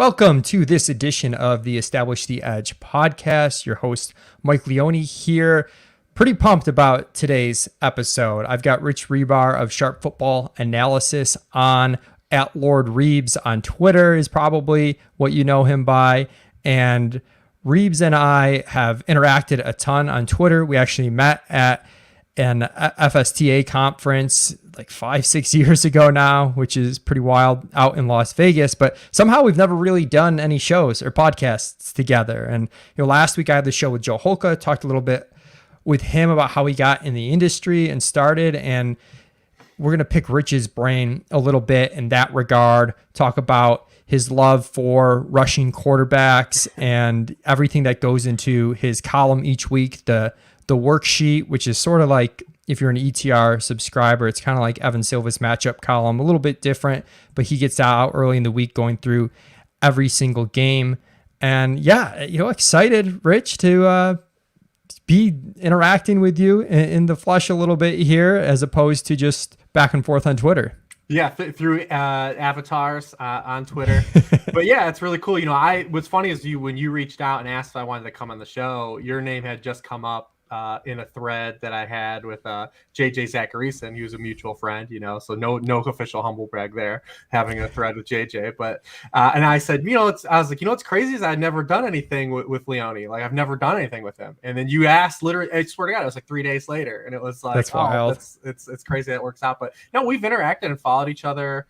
Welcome to this edition of the Establish the Edge podcast. Your host, Mike Leone here. Pretty pumped about today's episode. I've got Rich Hribar of Sharp Football Analysis on, at Lord Reeves on Twitter is probably what you know him by. And Reeves and I have interacted a ton on Twitter. We actually met at an FSTA conference like 5-6 years ago now, which is pretty wild, out in Las Vegas, but somehow we've never really done any shows or podcasts together. And last week I had the show with Joe Holka, talked a little bit with him about how he got in the industry and started, and we're going to pick Rich's brain a little bit in that regard, talk about his love for rushing quarterbacks and everything that goes into his column each week, the worksheet, which is sort of like, if you're an ETR subscriber, it's kind of like Evan Silva's matchup column, a little bit different, but he gets out early in the week going through every single game. And yeah, excited, Rich, to be interacting with you in the flesh a little bit here, as opposed to just back and forth on Twitter. Yeah, through avatars on Twitter. But yeah, it's really cool. What's funny is when you reached out and asked if I wanted to come on the show, your name had just come up in a thread that I had with JJ Zacharyson. He was a mutual friend, so no official humble brag there, having a thread with JJ. But and I said, I was like, what's crazy is I'd never done anything with Leone. Like, I've never done anything with him. And then you asked, literally, I swear to God, it was like 3 days later, and it was like, that's wild. It's crazy that it works out. But no, we've interacted and followed each other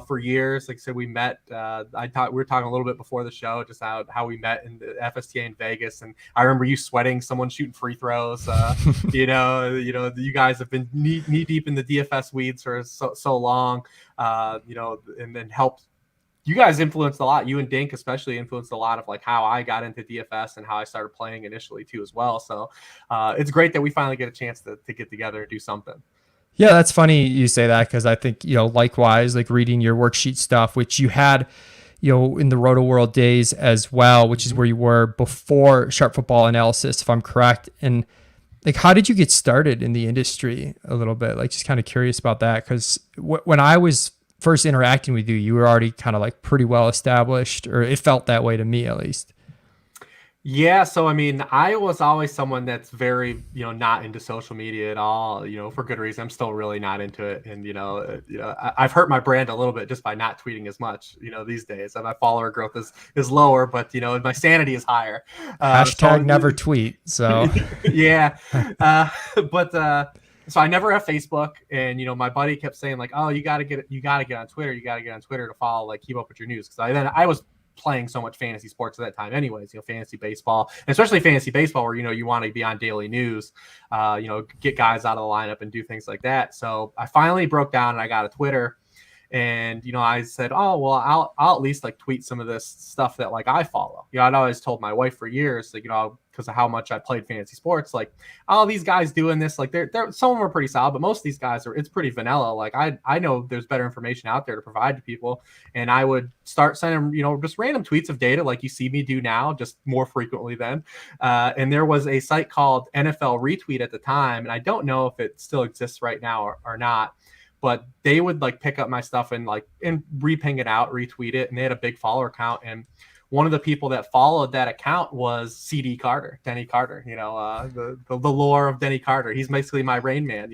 for years. Like I said, we met. We were talking a little bit before the show, just how we met in the FSTA in Vegas, and I remember you sweating someone shooting free throws. You guys have been knee deep in the DFS weeds for so long. And then helped. You guys influenced a lot. You and Dink especially influenced a lot of like how I got into DFS and how I started playing initially too as well. So it's great that we finally get a chance to get together and do something. Yeah, that's funny you say that, because I think, likewise, like reading your worksheet stuff, which you had, in the Roto World days as well, which is where you were before Sharp Football Analysis, if I'm correct. And like, how did you get started in the industry a little bit? Like, just kind of curious about that, because when I was first interacting with you, you were already kind of like pretty well established, or it felt that way to me at least. Yeah, so I mean, I was always someone that's very, not into social media at all, for good reason. I'm still really not into it, and I've hurt my brand a little bit just by not tweeting as much, these days. And my follower growth is lower, but my sanity is higher. Hashtag never tweet. So yeah, so I never have Facebook, and my buddy kept saying like, oh, you gotta get on Twitter, to follow, like, keep up with your news, because I was playing so much fantasy sports at that time anyways, fantasy baseball, and especially fantasy baseball, where you want to be on daily news, get guys out of the lineup and do things like that. So I finally broke down and I got a Twitter, and I said, oh well, I'll at least like tweet some of this stuff that like I follow. I'd always told my wife for years, like, because of how much I played fantasy sports, like, oh, these guys doing this, like they're some of them are pretty solid, but most of these guys it's pretty vanilla. Like, I know there's better information out there to provide to people, and I would start sending just random tweets of data like you see me do now, just more frequently then. And there was a site called NFL Retweet at the time, and I don't know if it still exists right now or not, but they would like pick up my stuff and reping it out, retweet it, and they had a big follower count. And one of the people that followed that account was CD Carter, Denny Carter, the lore of Denny Carter. He's basically my Rain Man,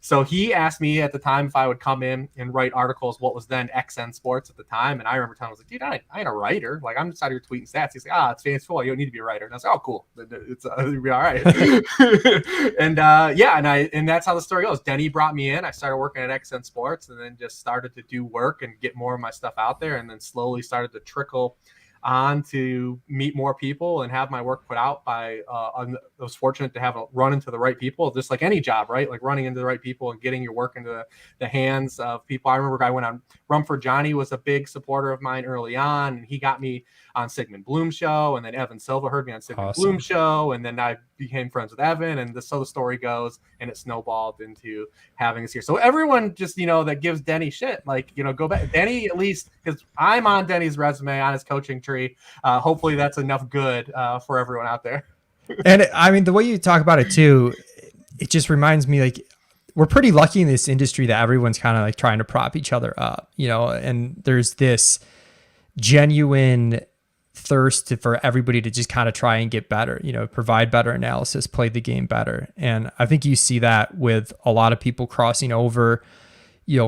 So he asked me at the time if I would come in and write articles, what was then XN Sports at the time. And I remember telling him, I was like, dude, I ain't a writer. Like, I'm just out here tweeting stats. He's like, it's fantasy football. You don't need to be a writer. And I was like, oh, cool. It'll be all right. And that's how the story goes. Denny brought me in. I started working at XN Sports, and then just started to do work and get more of my stuff out there. And then slowly started to trickle on to meet more people and have my work put out by I was fortunate to have run into the right people, just like any job, right? Like running into the right people and getting your work into the hands of people. I remember I went on Rumford. Johnny was a big supporter of mine early on, and he got me on Sigmund Bloom's show, and then Evan Silva heard me on Sigmund Bloom's show, and then I became friends with Evan, and so the story goes, and it snowballed into having us here. So everyone just, that gives Denny shit, like, go back. Denny, at least, because I'm on Denny's resume, on his coaching tree. Hopefully that's enough good for everyone out there. And I mean, the way you talk about it too, it just reminds me, like, we're pretty lucky in this industry that everyone's kind of like trying to prop each other up, and there's this genuine thirst for everybody to just kind of try and get better, provide better analysis, play the game better. And I think you see that with a lot of people crossing over,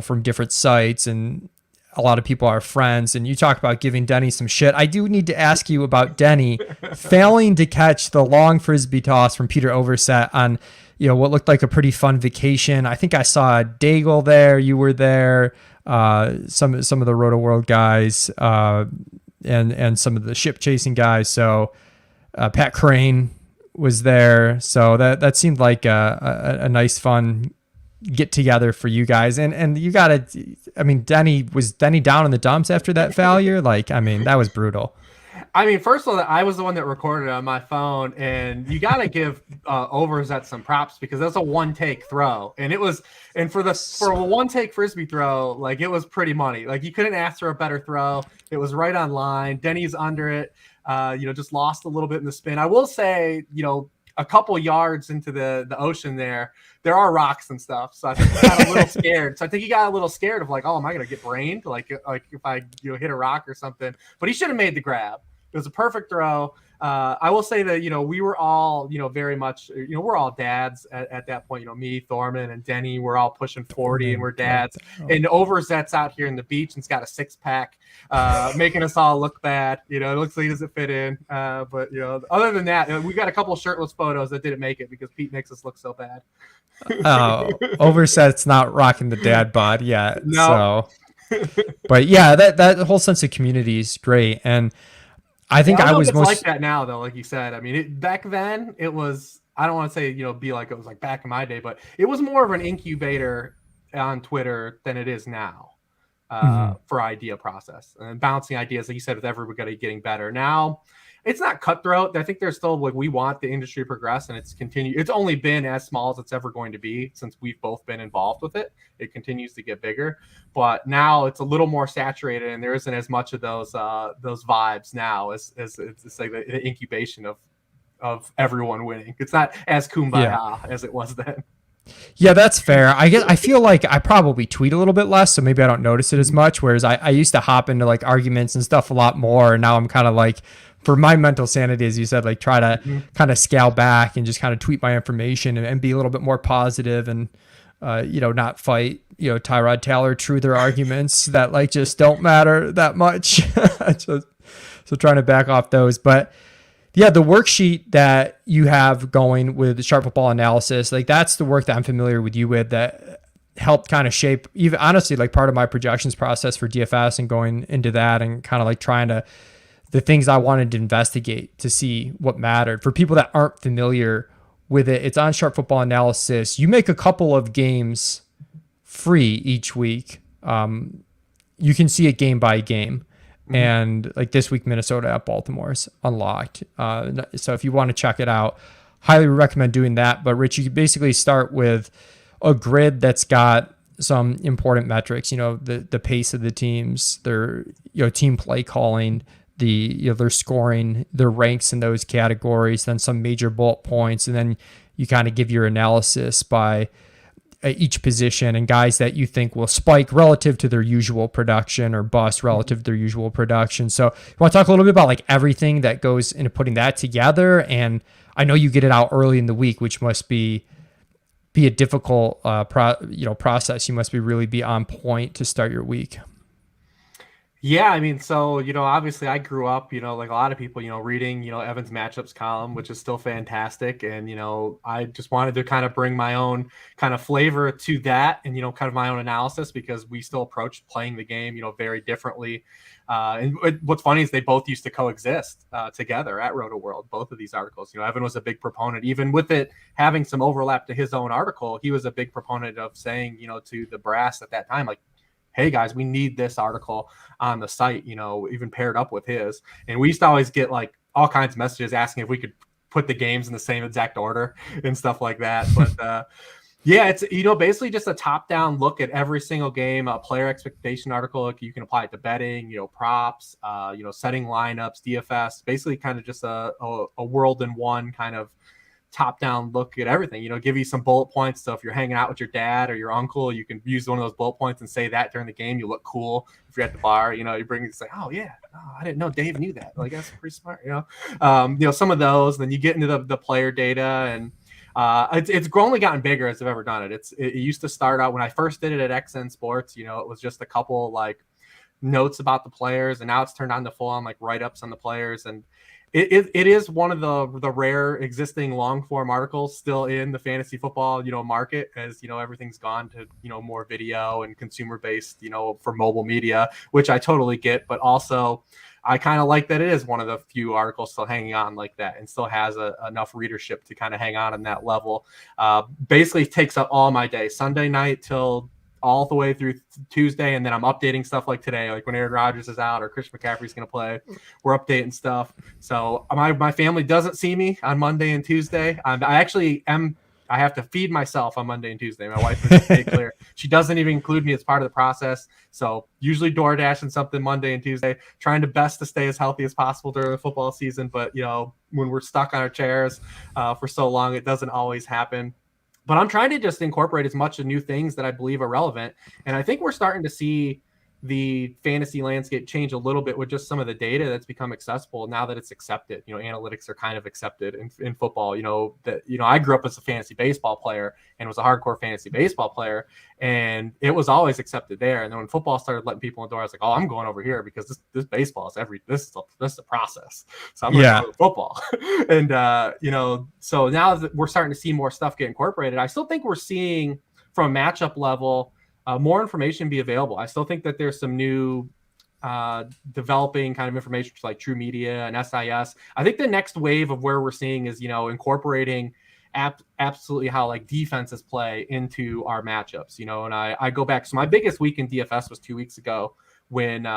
from different sites, and a lot of people are friends. And you talk about giving Denny some shit. I do need to ask you about Denny failing to catch the long frisbee toss from Peter Overset on, what looked like a pretty fun vacation. I think I saw Daigle there. You were there. Some of the Roto World guys, and some of the ship chasing guys. So Pat Crane was there. So that seemed like a nice, fun get together for you guys. And you got to, was Denny down in the dumps after that failure? That was brutal. First of all, I was the one that recorded it on my phone, and you got to give Overzet some props, because that's a one-take throw, and for a one-take frisbee throw, it was pretty money. You couldn't ask for a better throw. It was right on line. Denny's under it. Just lost a little bit in the spin. I will say, a couple yards into the ocean there are rocks and stuff. So I think he got a little scared. So I think he got a little scared of am I going to get brained? If I hit a rock or something. But he should have made the grab. It was a perfect throw. I will say that, we were all, very much, we're all dads at that point. Me, Thorman, and Denny, we're all pushing 40 and we're dads. And Overzet's out here in the beach and's got a 6-pack, making us all look bad. It looks like he doesn't fit in. But, other than that, we got a couple of shirtless photos that didn't make it because Pete makes us look so bad. Overzet's not rocking the dad bod yet. No. So, but yeah, that whole sense of community is great. And I think I was most like that now, though. Like you said, back then it was. I don't want to say be like it was like back in my day, but it was more of an incubator on Twitter than it is now for idea process and bouncing ideas. Like you said, with everybody getting better now. It's not cutthroat. I think there's still we want the industry to progress, and it's only been as small as it's ever going to be since we've both been involved with it. It continues to get bigger, but now it's a little more saturated, and there isn't as much of those vibes now as it's like the incubation of everyone winning. It's not as kumbaya as it was then. Yeah, that's fair. I feel like I probably tweet a little bit less, so maybe I don't notice it as much. Whereas I used to hop into arguments and stuff a lot more, and now I'm kind of for my mental sanity, as you said, try to kind of scale back and just kind of tweet my information and be a little bit more positive and, not fight, Tyrod Taylor truther arguments that just don't matter that much. so trying to back off those. But yeah, the worksheet that you have going with the Sharp Football Analysis, that's the work that I'm familiar with you with that helped kind of shape even honestly, part of my projections process for DFS and going into that and kind of trying to the things I wanted to investigate to see what mattered. For people that aren't familiar with it, it's on Sharp Football Analysis. You make a couple of games free each week. You can see it game by game. And this week, Minnesota at Baltimore is unlocked. So if you want to check it out, highly recommend doing that. But Rich, you basically start with a grid that's got some important metrics, the pace of the teams, their, team play calling, their scoring, their ranks in those categories, then some major bullet points. And then you kind of give your analysis by each position and guys that you think will spike relative to their usual production or bust relative to their usual production. So you want to talk a little bit about everything that goes into putting that together. And I know you get it out early in the week, which must be a difficult process. You must really be on point to start your week. Yeah, so, obviously I grew up, like a lot of people, reading, Evan's matchups column, which is still fantastic. And, I just wanted to kind of bring my own kind of flavor to that and, kind of my own analysis, because we still approach playing the game, very differently. And what's funny is they both used to coexist together at Roto World, both of these articles. Evan was a big proponent, even with it having some overlap to his own article. He was a big proponent of saying, to the brass at that time, hey guys, we need this article on the site, even paired up with his. And we used to always get all kinds of messages asking if we could put the games in the same exact order and stuff like that. But yeah, it's, basically just a top-down look at every single game, a player expectation article. You can apply it to betting, props, setting lineups, DFS, basically kind of just a world in one kind of top-down look at everything, give you some bullet points. So if you're hanging out with your dad or your uncle, you can use one of those bullet points and say that during the game. You look cool. If you're at the bar, you bring it, say, oh yeah, I didn't know Dave knew that. Like, that's pretty smart. Some of those. Then you get into the player data, and it's only gotten bigger as I've ever done it. It used to start out when I first did it at XN Sports. It was just a couple like notes about the players, and now it's turned on to full on like write-ups on the players. And it is one of the rare existing long form articles still in the fantasy football market, as everything's gone to more video and consumer based for mobile media, which I totally get. But also I kind of like that it is one of the few articles still hanging on like that and still has enough readership to kind of hang on that level. Basically takes up all my day, Sunday night till all the way through Tuesday, and then I'm updating stuff like today, like when Aaron Rodgers is out or Christian McCaffrey's going to play, we're updating stuff. So my family doesn't see me on Monday and Tuesday. I have to feed myself on Monday and Tuesday. My wife is very clear. She doesn't even include me as part of the process. So usually Doordash and something Monday and Tuesday, trying to best to stay as healthy as possible during the football season. But when we're stuck on our chairs for so long, it doesn't always happen. But I'm trying to just incorporate as much of new things that I believe are relevant. And I think we're starting to see the fantasy landscape change a little bit with just some of the data that's become accessible now that it's accepted. Analytics are kind of accepted in football. I grew up as a fantasy baseball player and was a hardcore fantasy baseball player, and it was always accepted there. And then when football started letting people in the door, I was like, oh, I'm going over here because this baseball is this is a process. So I'm going to go to football. And so now that we're starting to see more stuff get incorporated, I still think we're seeing from a matchup level more information be available. I still think that there's some new developing kind of information like True Media and SIS. I think the next wave of where we're seeing is, incorporating absolutely how like defenses play into our matchups, and I go back. So my biggest week in DFS was 2 weeks ago when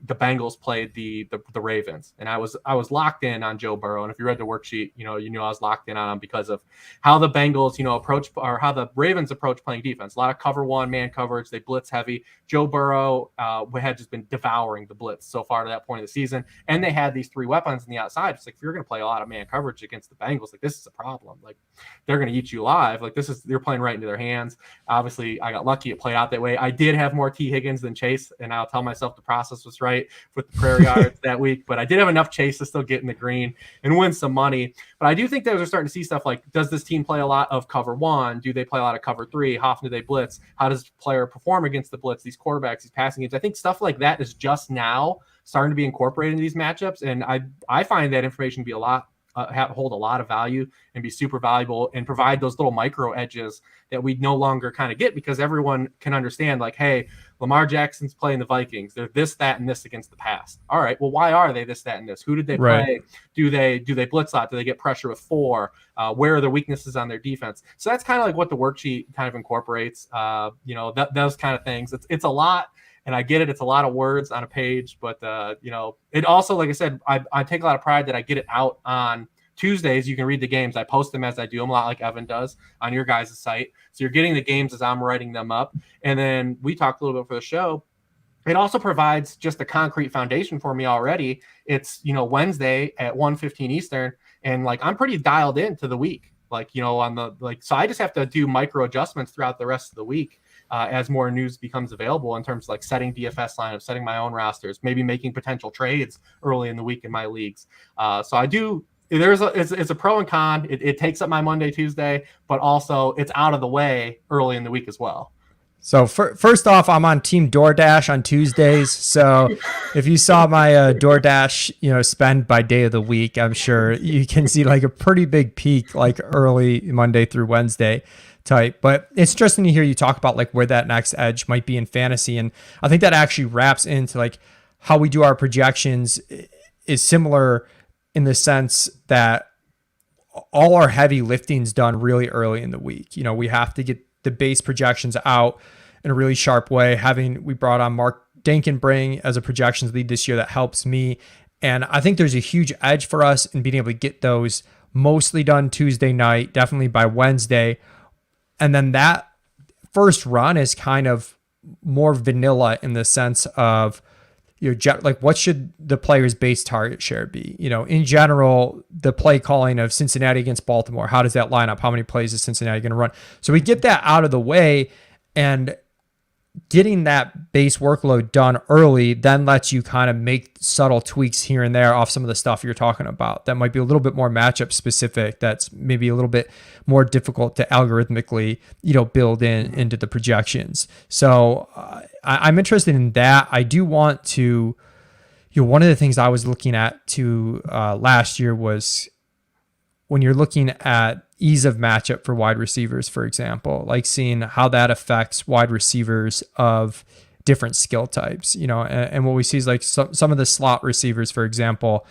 the Bengals played the Ravens, and I was locked in on Joe Burrow. And if you read the worksheet, you knew I was locked in on him because of how the Bengals, approach, or how the Ravens approach playing defense. A lot of cover one man coverage. They blitz heavy. Joe Burrow had just been devouring the blitz so far to that point of the season, and they had these three weapons on the outside. It's like, if you're going to play a lot of man coverage against the Bengals, like, this is a problem. Like, they're going to eat you alive. Like, you're playing right into their hands. Obviously, I got lucky. It played out that way. I did have more T. Higgins than Chase, and I'll tell myself the process was right with the Prairie Yards that week, but I did have enough Chase to still get in the green and win some money. But I do think that we're starting to see stuff like, does this team play a lot of cover one? Do they play a lot of cover three? How often do they blitz? How does the player perform against the blitz? These quarterbacks, these passing games. I think stuff like that is just now starting to be incorporated into these matchups, and I find that information to be a lot hold a lot of value and be super valuable and provide those little micro edges that we no longer kind of get, because everyone can understand, like, hey, Lamar Jackson's playing the Vikings. They're this, that, and this against the pass. All right, well, why are they this, that, and this? Who did they play? Do they blitz a lot? Do they get pressure with four? Where are the weaknesses on their defense? So that's kind of like what the worksheet kind of incorporates. Those kind of things. It's a lot. And I get it. It's a lot of words on a page, but it also, like I said, I take a lot of pride that I get it out on Tuesdays. You can read the games. I post them as I do them, a lot like Evan does on your guys' site. So you're getting the games as I'm writing them up. And then we talked a little bit for the show. It also provides just a concrete foundation for me already. It's, Wednesday at 1:15 Eastern. And like, I'm pretty dialed into the week, so I just have to do micro adjustments throughout the rest of the week. As more news becomes available in terms of like setting DFS lineups, setting my own rosters, maybe making potential trades early in the week in my leagues. So I do. It's a pro and con. It takes up my Monday, Tuesday, but also it's out of the way early in the week as well. So first off, I'm on Team Doordash on Tuesdays. So if you saw my Doordash, spend by day of the week, I'm sure you can see like a pretty big peak, like early Monday through Wednesday type. But it's interesting to hear you talk about like where that next edge might be in fantasy. And I think that actually wraps into like how we do our projections is similar in the sense that all our heavy lifting's done really early in the week. We have to get the base projections out in a really sharp way. We brought on Mark Dankenbring as a projections lead this year. That helps me. And I think there's a huge edge for us in being able to get those mostly done Tuesday night, definitely by Wednesday. And then that first run is kind of more vanilla in the sense of, like what should the player's base target share be? In general, the play calling of Cincinnati against Baltimore, how does that line up? How many plays is Cincinnati going to run? So we get that out of the way, and getting that base workload done early then lets you kind of make subtle tweaks here and there off some of the stuff you're talking about that might be a little bit more matchup specific, that's maybe a little bit more difficult to algorithmically build into the projections. So I'm interested in that. I do want to, one of the things I was looking at to last year was when you're looking at ease of matchup for wide receivers, for example, like seeing how that affects wide receivers of different skill types, and what we see is like some of the slot receivers, for example,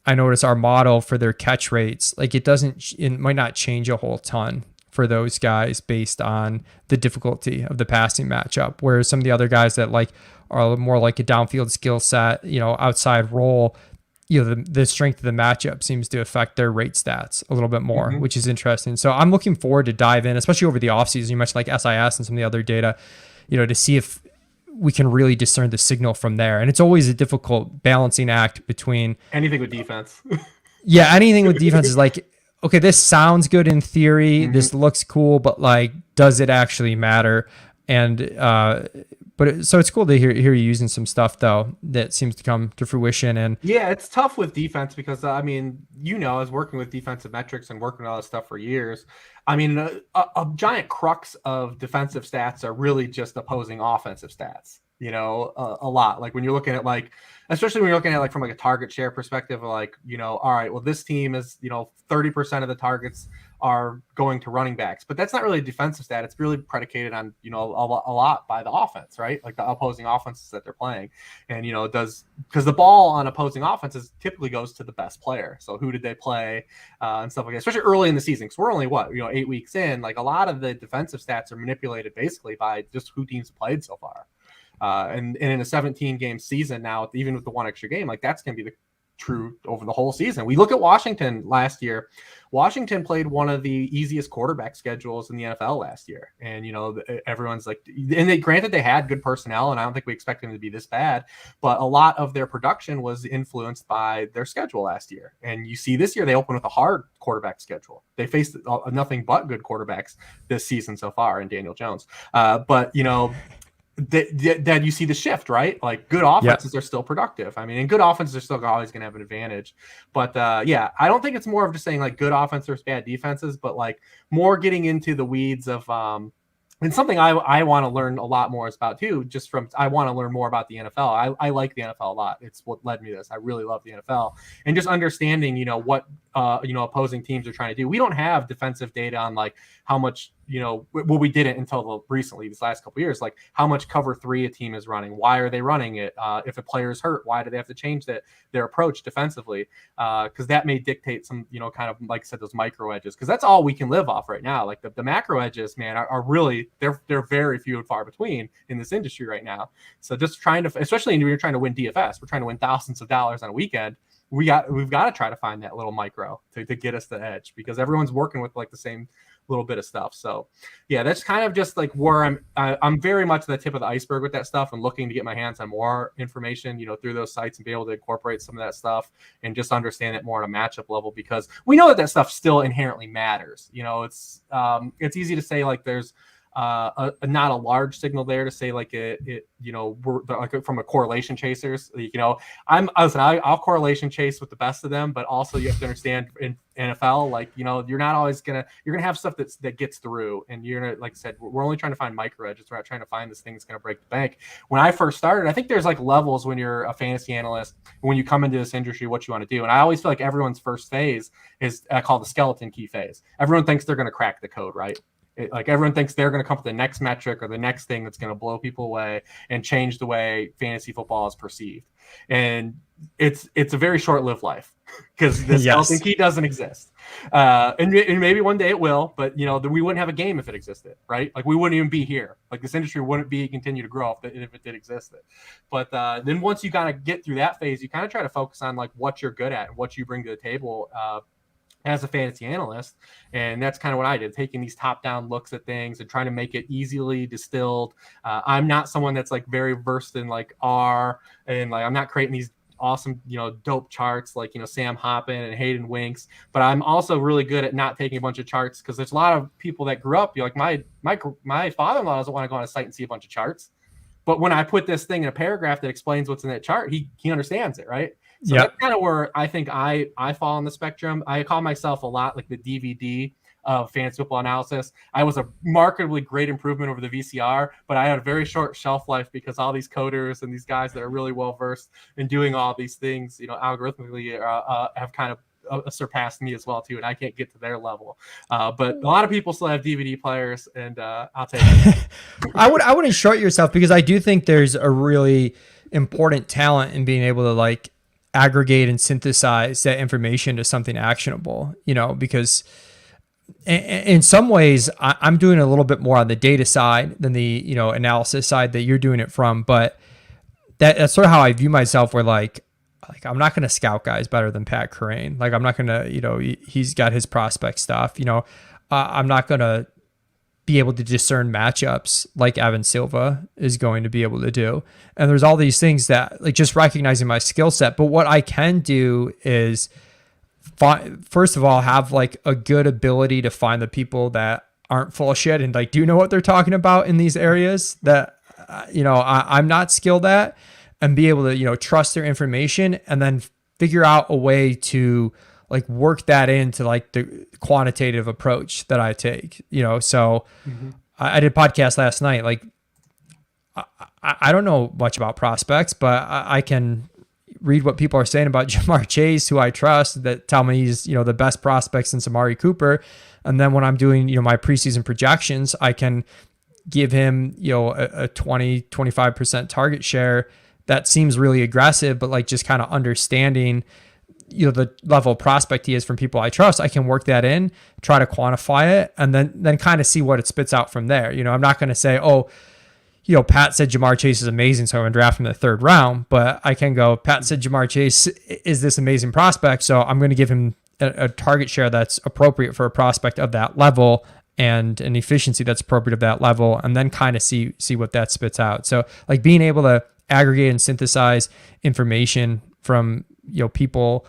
I notice our model for their catch rates, like it might not change a whole ton for those guys based on the difficulty of the passing matchup. Whereas some of the other guys that like are more like a downfield skill set, outside role, the strength of the matchup seems to affect their rate stats a little bit more, which is interesting. So I'm looking forward to dive in, especially over the offseason. You mentioned like SIS and some of the other data, to see if we can really discern the signal from there. And it's always a difficult balancing act between anything with defense. Anything with defense is like, okay, this sounds good in theory. This looks cool, but like, does it actually matter? And, so it's cool to hear you using some stuff though that seems to come to fruition. And yeah, it's tough with defense because I was working with defensive metrics and working on all this stuff for years. A giant crux of defensive stats are really just opposing offensive stats. A lot. Like when you're looking at especially when you're looking at from like a target share perspective, all right, well, this team is 30% of the targets are going to running backs, but that's not really a defensive stat. It's really predicated on a lot by the offense, right? Like the opposing offenses that they're playing, and because the ball on opposing offenses typically goes to the best player. So who did they play and stuff like that, especially early in the season, because we're only 8 weeks in. Like a lot of the defensive stats are manipulated basically by just who teams played so far. And in a 17-game season now, even with the one extra game, like that's going to be the true over the whole season. We look at Washington last year. Washington played one of the easiest quarterback schedules in the NFL last year. And, everyone's like, and granted they had good personnel, and I don't think we expect them to be this bad, but a lot of their production was influenced by their schedule last year. And you see this year, they opened with a hard quarterback schedule. They faced nothing but good quarterbacks this season so far in Daniel Jones. But that you see the shift, right? Like good offenses are still productive. And good offenses are still always going to have an advantage. But I don't think it's more of just saying like good offense versus bad defenses, but like more getting into the weeds of and something I want to learn a lot more about too, I want to learn more about the NFL. I like the NFL a lot. It's what led me to this. I really love the NFL, and just understanding, what, opposing teams are trying to do. We don't have defensive data on like how much, we didn't until recently, these last couple of years, like how much cover 3 a team is running. Why are they running it? If a player is hurt, why do they have to change their approach defensively? Because that may dictate some, kind of like I said, those micro edges, because that's all we can live off right now. Like the macro edges, man, are really, they're very few and far between in this industry right now. So just trying to, especially when you're trying to win DFS, we're trying to win thousands of dollars on a weekend. We've got to try to find that little micro to get us the edge, because everyone's working with like the same little bit of stuff. So yeah, that's kind of just like where I'm very much the tip of the iceberg with that stuff, and looking to get my hands on more information, through those sites, and be able to incorporate some of that stuff and just understand it more on a matchup level, because we know that stuff still inherently matters. It's easy to say like there's not a large signal there to say like we're like from a correlation chasers, I'll correlation chase with the best of them, but also you have to understand in NFL, like, you're not always you're gonna have stuff that gets through, and you're gonna, like I said, we're only trying to find micro edges. We're not trying to find this thing that's gonna break the bank. When I first started, I think there's like levels when you're a fantasy analyst, when you come into this industry, what you want to do. And I always feel like everyone's first phase is I call the skeleton key phase. Everyone thinks they're gonna crack the code, right? Like everyone thinks they're going to come up with the next metric or the next thing that's going to blow people away and change the way fantasy football is perceived. And it's a very short-lived life, because the skeleton key doesn't exist. And maybe one day it will, but we wouldn't have a game if it existed, right? Like we wouldn't even be here. Like this industry wouldn't continue to grow if it did exist. But then once you kind of get through that phase, you kind of try to focus on like what you're good at and what you bring to the table. as a fantasy analyst. And that's kind of what I did, taking these top down looks at things and trying to make it easily distilled. I'm not someone that's like very versed in like R, and like I'm not creating these awesome, dope charts like, Sam Hoppin and Hayden Winks, but I'm also really good at not taking a bunch of charts, because there's a lot of people that grew up, like my father-in-law doesn't want to go on a site and see a bunch of charts. But when I put this thing in a paragraph that explains what's in that chart, he understands it, right? So that's kind of where I think I fall on the spectrum. I call myself a lot like the DVD of fantasy football analysis. I was a markedly great improvement over the VCR, but I had a very short shelf life because all these coders and these guys that are really well versed in doing all these things, algorithmically have kind of surpassed me as well too, and I can't get to their level. But a lot of people still have DVD players, and I'll take it. I wouldn't short yourself, because I do think there's a really important talent in being able to like aggregate and synthesize that information to something actionable, because in some ways I'm doing a little bit more on the data side than the, analysis side that you're doing it from. But that's sort of how I view myself, where like I'm not going to scout guys better than Pat Kerrane. Like I'm not going to, he's got his prospect stuff, I'm not going to be able to discern matchups like Evan Silva is going to be able to do. And there's all these things that like just recognizing my skill set. But what I can do is first of all, have like a good ability to find the people that aren't full of shit and like do know what they're talking about in these areas that, I'm not skilled at, and be able to, trust their information, and then figure out a way to like work that into like the quantitative approach that I take, so I did a podcast last night. Like I don't know much about prospects, but I can read what people are saying about Jamar Chase, who I trust, that tell me he's, the best prospect since Amari Cooper. And then when I'm doing, my preseason projections, I can give him, a 20-25% target share. That seems really aggressive, but like just kind of understanding, the level of prospect he is from people I trust, I can work that in, try to quantify it, and then kind of see what it spits out from there. I'm not going to say, Pat said Jamar Chase is amazing, so I'm going to draft him in the 3rd round. But I can go, Pat said Jamar Chase is this amazing prospect, so I'm going to give him a target share that's appropriate for a prospect of that level, and an efficiency that's appropriate of that level, and then kind of see what that spits out. So like being able to aggregate and synthesize information from, people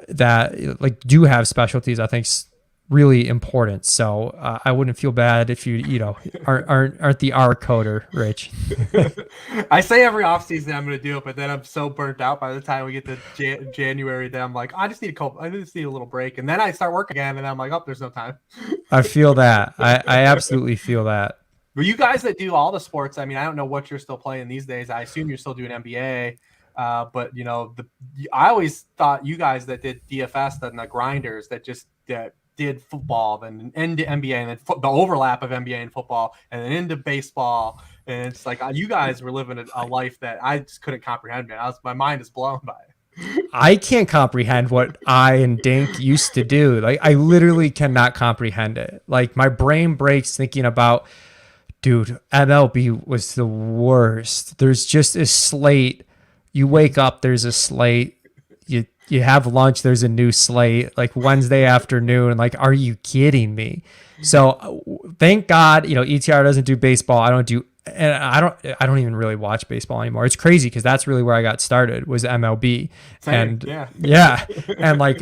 that like do have specialties, I think is really important. So I wouldn't feel bad if you aren't the R coder, Rich. I say every offseason I'm going to do it, but then I'm so burnt out by the time we get to January that I'm like, I just need a little break, and then I start work again, and I'm like, oh, there's no time. I feel that. I absolutely feel that. But you guys that do all the sports, I mean, I don't know what you're still playing these days. I assume you're still doing NBA. But I always thought you guys that did DFS and the grinders that did football, then into NBA, and then the overlap of NBA and football, and then into baseball, and it's like you guys were living a life that I just couldn't comprehend. Man, my mind is blown by it. I can't comprehend what I and Dink used to do. Like I literally cannot comprehend it. Like my brain breaks thinking about, dude, MLB was the worst. There's just a slate. You wake up, there's a slate. You have lunch, there's a new slate. Like Wednesday afternoon, like, are you kidding me? So thank God, ETR doesn't do baseball. I don't even really watch baseball anymore. It's crazy because that's really where I got started, was MLB. Same, and yeah. And like,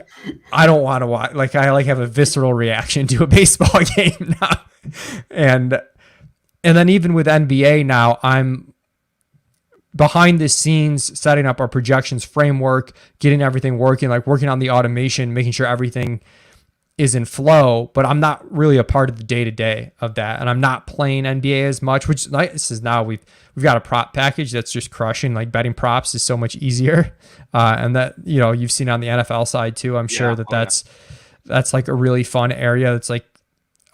I don't want to watch, like I like have a visceral reaction to a baseball game now. And then even with NBA now, I'm behind the scenes setting up our projections framework, getting everything working, like working on the automation, making sure everything is in flow, but I'm not really a part of the day-to-day of that. And I'm not playing NBA as much, which this is now we've got a prop package that's just crushing. Like betting props is so much easier. And that, you've seen on the NFL side too. I'm sure that's like a really fun area. It's like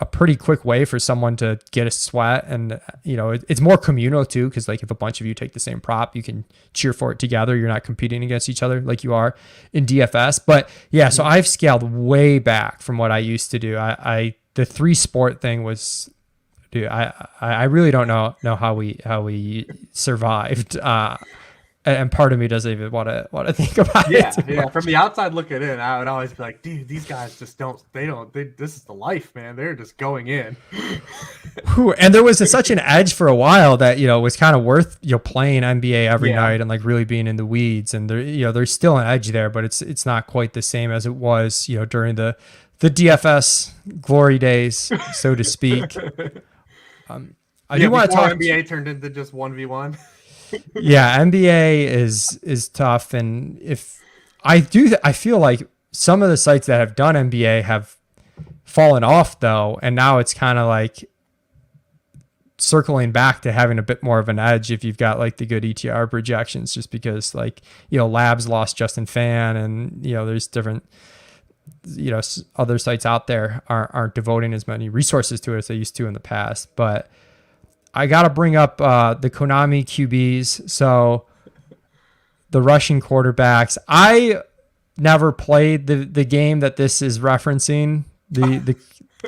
a pretty quick way for someone to get a sweat, and it's more communal too, because like if a bunch of you take the same prop, you can cheer for it together. You're not competing against each other like you are in DFS. But yeah, so I've scaled way back from what I used to do. The 3-sport thing was, dude, I really don't know how we survived. And part of me doesn't even want to think about it. Yeah. From the outside looking in, I would always be like, dude, these guys just this is the life, man. They're just going in. And there was such an edge for a while that, was kind of worth, playing NBA every night and like really being in the weeds. And there, there's still an edge there, but it's not quite the same as it was, during the DFS glory days, so to speak. I do want to talk. NBA turned into just 1v1. Yeah, NBA is tough, and I feel like some of the sites that have done NBA have fallen off though, and now it's kind of like circling back to having a bit more of an edge if you've got like the good ETR projections, just because like Labs lost Justin Fan, and there's different other sites out there aren't devoting as many resources to it as they used to in the past. But I got to bring up the Konami QBs. So the Russian quarterbacks. I never played the game that this is referencing, the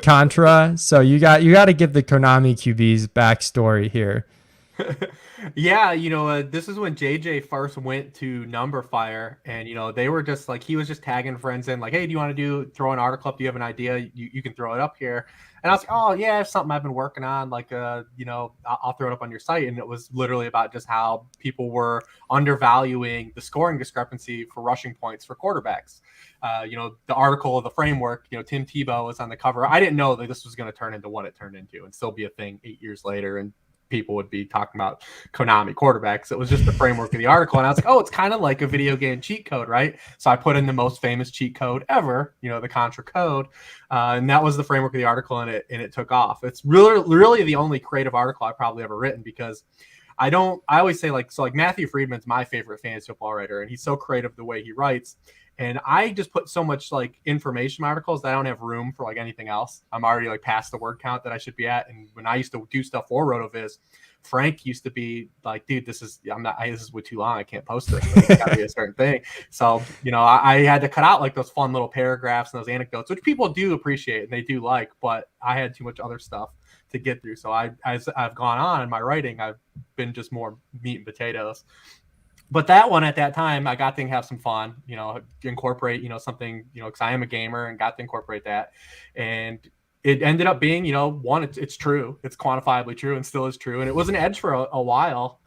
Contra. So you got to give the Konami QBs backstory here. Yeah, this is when JJ first went to Number Fire, and they were just like, he was just tagging friends in like, hey, do you want to throw an article up? Do you have an idea? You can throw it up here. And I was like, oh yeah, it's something I've been working on. Like, I'll throw it up on your site. And it was literally about just how people were undervaluing the scoring discrepancy for rushing points for quarterbacks. The article of the framework, Tim Tebow was on the cover. I didn't know that this was going to turn into what it turned into and still be a thing 8 years later. And people would be talking about Konami quarterbacks. It was just the framework of the article. And I was like, oh, it's kind of like a video game cheat code, right? So I put in the most famous cheat code ever, the Contra code. And that was the framework of the article, and it took off. It's really the only creative article I've probably ever written, because I always say like Matthew Friedman's my favorite fantasy football writer, and he's so creative the way he writes. And I just put so much like information in my articles that I don't have room for like anything else. I'm already like past the word count that I should be at. And when I used to do stuff for RotoViz, Frank used to be like, dude, this is way too long. I can't post this. It's gotta be a certain thing. So, I had to cut out like those fun little paragraphs and those anecdotes, which people do appreciate and they do like, but I had too much other stuff to get through. So as I've gone on in my writing, I've been just more meat and potatoes. But that one at that time, I got to have some fun, incorporate, something, because I am a gamer and got to incorporate that. And it ended up being, one, it's true. It's quantifiably true and still is true. And it was an edge for a while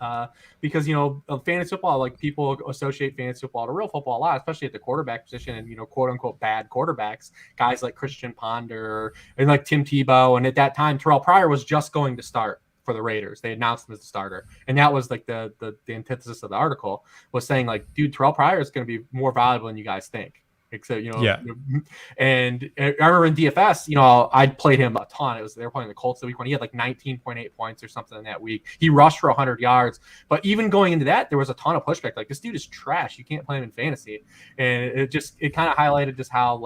because, fantasy football, like people associate fantasy football to real football a lot, especially at the quarterback position and, quote unquote, bad quarterbacks, guys like Christian Ponder and like Tim Tebow. And at that time, Terrell Pryor was just going to start for the Raiders. They announced him as the starter. And that was like the antithesis of the article, was saying like, dude, Terrell Pryor is going to be more valuable than you guys think. Except, yeah. And I remember in DFS, I played him a ton. They were playing the Colts the week one. He had like 19.8 points or something in that week. He rushed for 100 yards. But even going into that, there was a ton of pushback. Like, this dude is trash. You can't play him in fantasy. And it kind of highlighted just how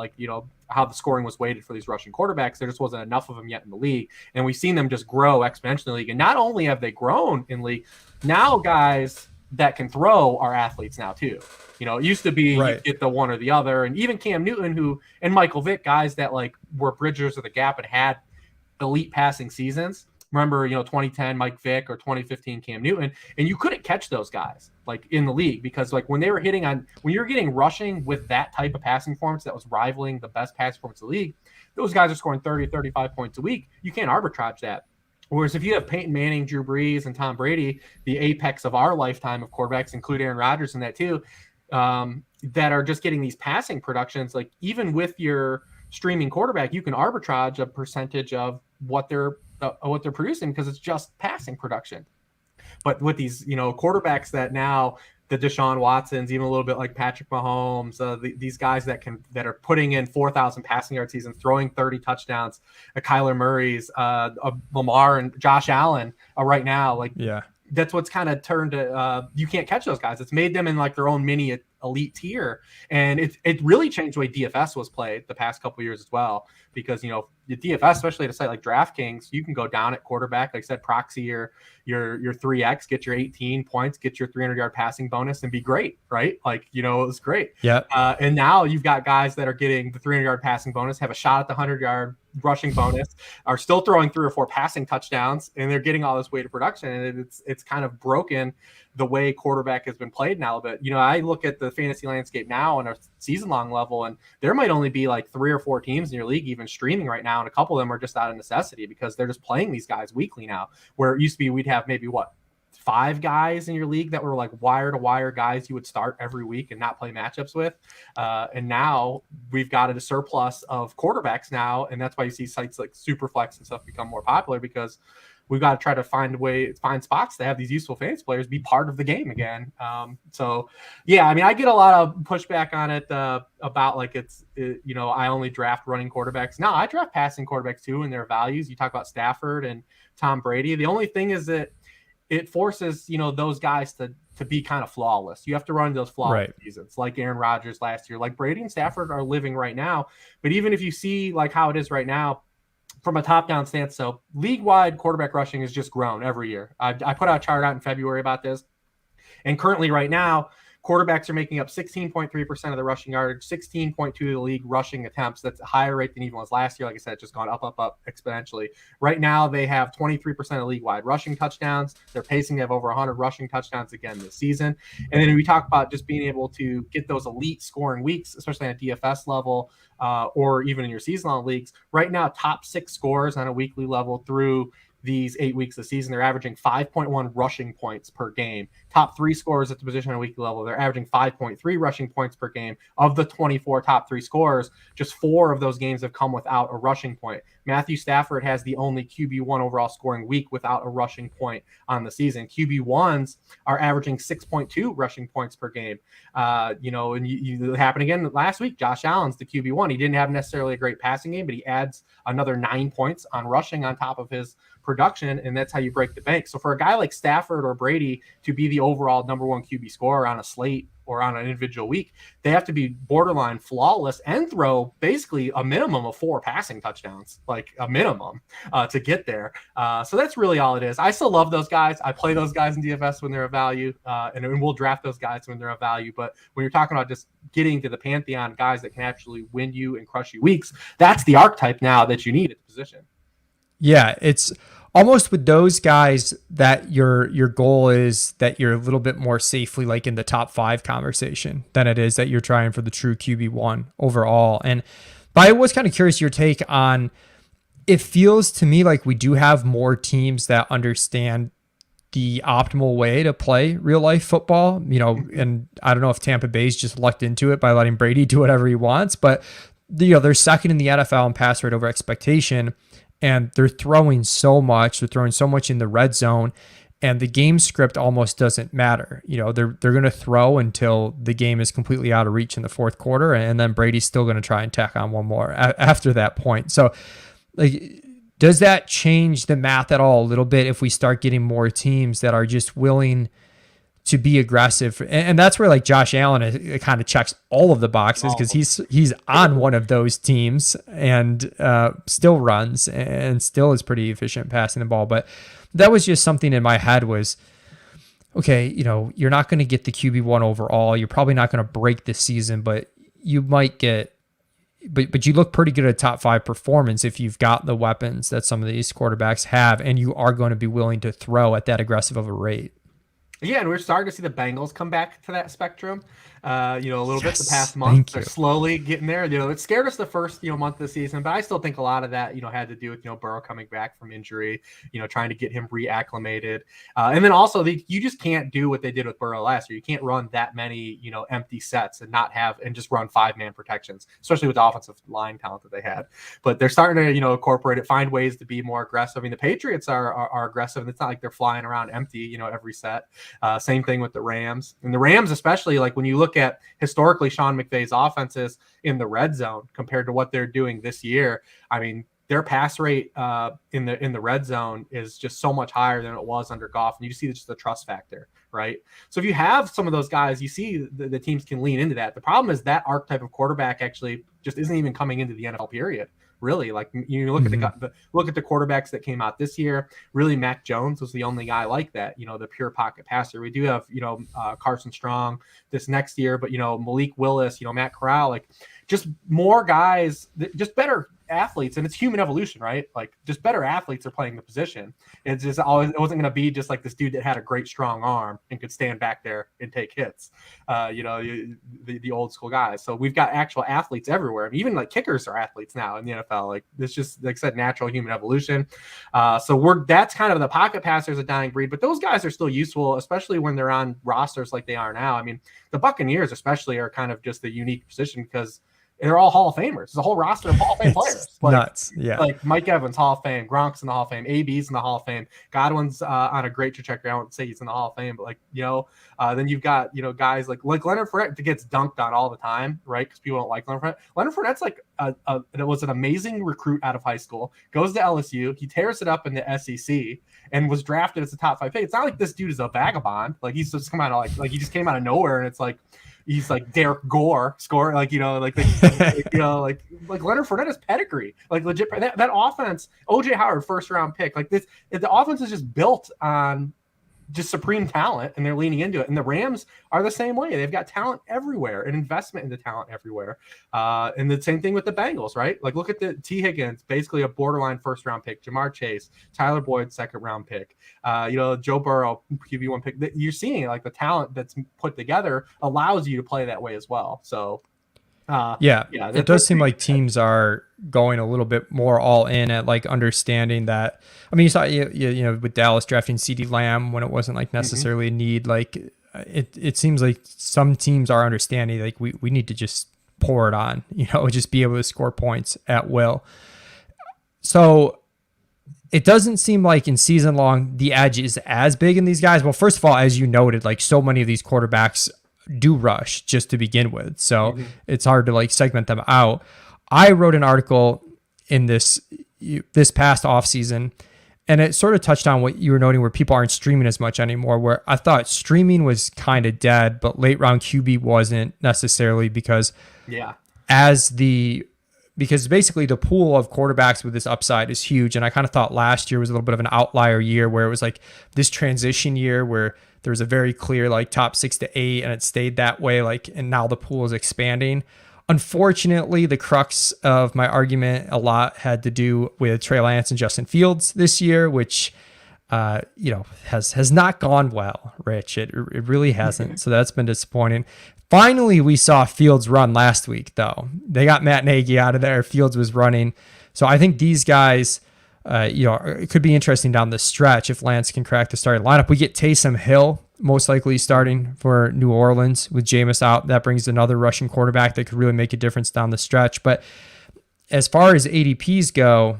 how the scoring was weighted for these rushing quarterbacks. There just wasn't enough of them yet in the league. And we've seen them just grow exponentially in the league. And not only have they grown in league, now guys that can throw are athletes now too. It used to be right. You get the one or the other. And even Cam Newton and Michael Vick, guys that like were bridgers of the gap and had elite passing seasons. Remember, 2010 Mike Vick or 2015 Cam Newton, and you couldn't catch those guys like in the league because like when you're getting rushing with that type of passing performance that was rivaling the best passing performance in the league, those guys are scoring 30, 35 points a week. You can't arbitrage that. Whereas if you have Peyton Manning, Drew Brees, and Tom Brady, the apex of our lifetime of quarterbacks, include Aaron Rodgers in that too, that are just getting these passing productions, like even with your streaming quarterback, you can arbitrage a percentage of what they're producing because it's just passing production. But with these, quarterbacks that now the Deshaun Watsons, even a little bit like Patrick Mahomes, these guys that are putting in 4,000 passing yard seasons, throwing 30 touchdowns, Kyler Murray's, Lamar and Josh Allen right now, like yeah. That's what's kind of turned to you can't catch those guys. It's made them in like their own mini elite tier, and it really changed the way DFS was played the past couple of years as well. Because the DFS, especially at a site like DraftKings, you can go down at quarterback, like I said, proxy your 3x, get your 18 points, get your 300-yard passing bonus, and be great, right? Like it was great. Yeah. And now you've got guys that are getting the 300-yard passing bonus, have a shot at the 100-yard rushing bonus, are still throwing 3 or 4 passing touchdowns, and they're getting all this weighted production. And it's kind of broken the way quarterback has been played now. But, I look at the fantasy landscape now on a season long level, and there might only be like 3 or 4 teams in your league even streaming right now. And a couple of them are just out of necessity because they're just playing these guys weekly now, where it used to be we'd have maybe 5 guys in your league that were like wire to wire guys you would start every week and not play matchups with. And now we've got a surplus of quarterbacks now. And that's why you see sites like Superflex and stuff become more popular, because we've got to try to find spots to have these useful fantasy players be part of the game again. I get a lot of pushback on it about like I only draft running quarterbacks. No, I draft passing quarterbacks too, and their values. You talk about Stafford and Tom Brady. The only thing is that it forces, those guys to be kind of flawless. You have to run those flawless seasons like Aaron Rodgers last year, like Brady and Stafford are living right now. But even if you see like how it is right now from a top-down stance, so league-wide quarterback rushing has just grown every year. I put out a chart out in February about this. And currently right now, quarterbacks are making up 16.3% of the rushing yardage, 16.2% of the league rushing attempts. That's a higher rate than even was last year. Like I said, it's just gone up exponentially. Right now, they have 23% of league-wide rushing touchdowns. They're pacing to have over 100 rushing touchdowns again this season. And then we talk about just being able to get those elite scoring weeks, especially on a DFS level or even in your season-long leagues. Right now, top 6 scores on a weekly level through these 8 weeks of the season, they're averaging 5.1 rushing points per game. Top 3 scorers at the position on a weekly level, they're averaging 5.3 rushing points per game. Of the 24 top 3 scorers, just 4 of those games have come without a rushing point. Matthew Stafford has the only QB1 overall scoring week without a rushing point on the season. QB1s are averaging 6.2 rushing points per game. And it happened again last week. Josh Allen's the QB1. He didn't have necessarily a great passing game, but he adds another 9 points on rushing on top of his production, and that's how you break the bank. So for a guy like Stafford or Brady to be the overall number 1 QB scorer on a slate or on an individual week, they have to be borderline flawless and throw basically a minimum of 4 passing touchdowns, like a minimum to get there. So that's really all it is. I still love those guys. I play those guys in DFS when they're of value, and we'll draft those guys when they're of value. But when you're talking about just getting to the pantheon guys that can actually win you and crush you weeks, that's the archetype now that you need at the position. Yeah, it's almost with those guys that your goal is that you're a little bit more safely like in the top 5 conversation than it is that you're trying for the true QB1 overall. But I was kind of curious your take on, it feels to me like we do have more teams that understand the optimal way to play real life football, and I don't know if Tampa Bay's just lucked into it by letting Brady do whatever he wants, but they're second in the NFL in pass rate over expectation. And they're throwing so much. They're throwing so much in the red zone, and the game script almost doesn't matter. They're going to throw until the game is completely out of reach in the fourth quarter, and then Brady's still going to try and tack on one more after that point. So, does that change the math at all a little bit if we start getting more teams that are just willing to be aggressive? And that's where like Josh Allen, it kind of checks all of the boxes because he's on one of those teams and still runs and still is pretty efficient passing the ball. But that was just something in my head was, okay, you're not going to get the QB1 overall. You're probably not going to break this season, but you might get, but you look pretty good at a top 5 performance if you've got the weapons that some of these quarterbacks have, and you are going to be willing to throw at that aggressive of a rate. Yeah, and we're starting to see the Bengals come back to that spectrum. A little bit the past month. They're slowly getting there. It scared us the first, month of the season, but I still think a lot of that, had to do with, Burrow coming back from injury, trying to get him reacclimated. And then also you just can't do what they did with Burrow last year. You can't run that many, empty sets and just run 5-man protections, especially with the offensive line talent that they had. But they're starting to, incorporate it, find ways to be more aggressive. I mean, the Patriots are aggressive, and it's not like they're flying around empty, every set. Same thing with the Rams. And the Rams, especially, like when you look at historically Sean McVay's offenses in the red zone compared to what they're doing this year, I mean, their pass rate in the red zone is just so much higher than it was under Goff. And you see just the trust factor, right? So if you have some of those guys, you see the teams can lean into that. The problem is that archetype of quarterback actually just isn't even coming into the NFL period. Really, like you look at the quarterbacks that came out this year. Really, Mac Jones was the only guy like that. The pure pocket passer. We do have Carson Strong this next year, but Malik Willis, Matt Corral, like just more guys, just better athletes, and it's human evolution, right? Like just better athletes are playing the position. It's just always, it wasn't going to be just like this dude that had a great strong arm and could stand back there and take hits. The old school guys. So we've got actual athletes everywhere. I mean, even like kickers are athletes now in the NFL. Like it's just, like I said, natural human evolution. That's kind of, the pocket passers a dying breed, but those guys are still useful, especially when they're on rosters like they are now. I mean, the Buccaneers especially are kind of just a unique position because they're all Hall of Famers. There's a whole roster of Hall of Fame players. Like, nuts. Yeah. Like Mike Evans, Hall of Fame. Gronk's in the Hall of Fame. AB's in the Hall of Fame. Godwin's on a great trajectory. I won't say he's in the Hall of Fame, but then you've got, guys like Leonard Fournette that gets dunked on all the time, right? Because people don't like Leonard Fournette. Leonard Fournette's like it was an amazing recruit out of high school, goes to LSU. He tears it up in the SEC and was drafted as a top 5 pick. It's not like this dude is a vagabond. Like he's just come out of like he just came out of nowhere, and it's like, he's like Derek Gore score, like Leonard Fournette has pedigree, like legit. That offense, OJ Howard, first round pick, like this. The offense is just built on just supreme talent, and they're leaning into it. And the Rams are the same way. They've got talent everywhere and investment into talent everywhere. And the same thing with the Bengals, right? Like look at the T. Higgins, basically a borderline first round pick, Jamar Chase, Tyler Boyd, second round pick, Joe Burrow, QB1 pick. You're seeing like the talent that's put together allows you to play that way as well. So it does seem like teams are going a little bit more all in at like understanding that. I mean, you saw with Dallas drafting CeeDee Lamb when it wasn't like necessarily a need. Like it seems like some teams are understanding like we need to just pour it on, just be able to score points at will. So it doesn't seem like in season long the edge is as big in these guys. Well, first of all, as you noted, like so many of these quarterbacks do rush just to begin with. So it's hard to like segment them out. I wrote an article in this past off season, and it sort of touched on what you were noting where people aren't streaming as much anymore, where I thought streaming was kind of dead, but late round QB wasn't necessarily because basically the pool of quarterbacks with this upside is huge. And I kind of thought last year was a little bit of an outlier year where it was like this transition year where there was a very clear like top 6 to 8 and it stayed that way. And now the pool is expanding. Unfortunately, the crux of my argument a lot had to do with Trey Lance and Justin Fields this year, which, has not gone well, Rich. It really hasn't. So that's been disappointing. Finally, we saw Fields run last week, though. They got Matt Nagy out of there. Fields was running. So I think these guys, it could be interesting down the stretch if Lance can crack the starting lineup. We get Taysom Hill most likely starting for New Orleans with Jameis out. That brings another rushing quarterback that could really make a difference down the stretch. But as far as ADPs go,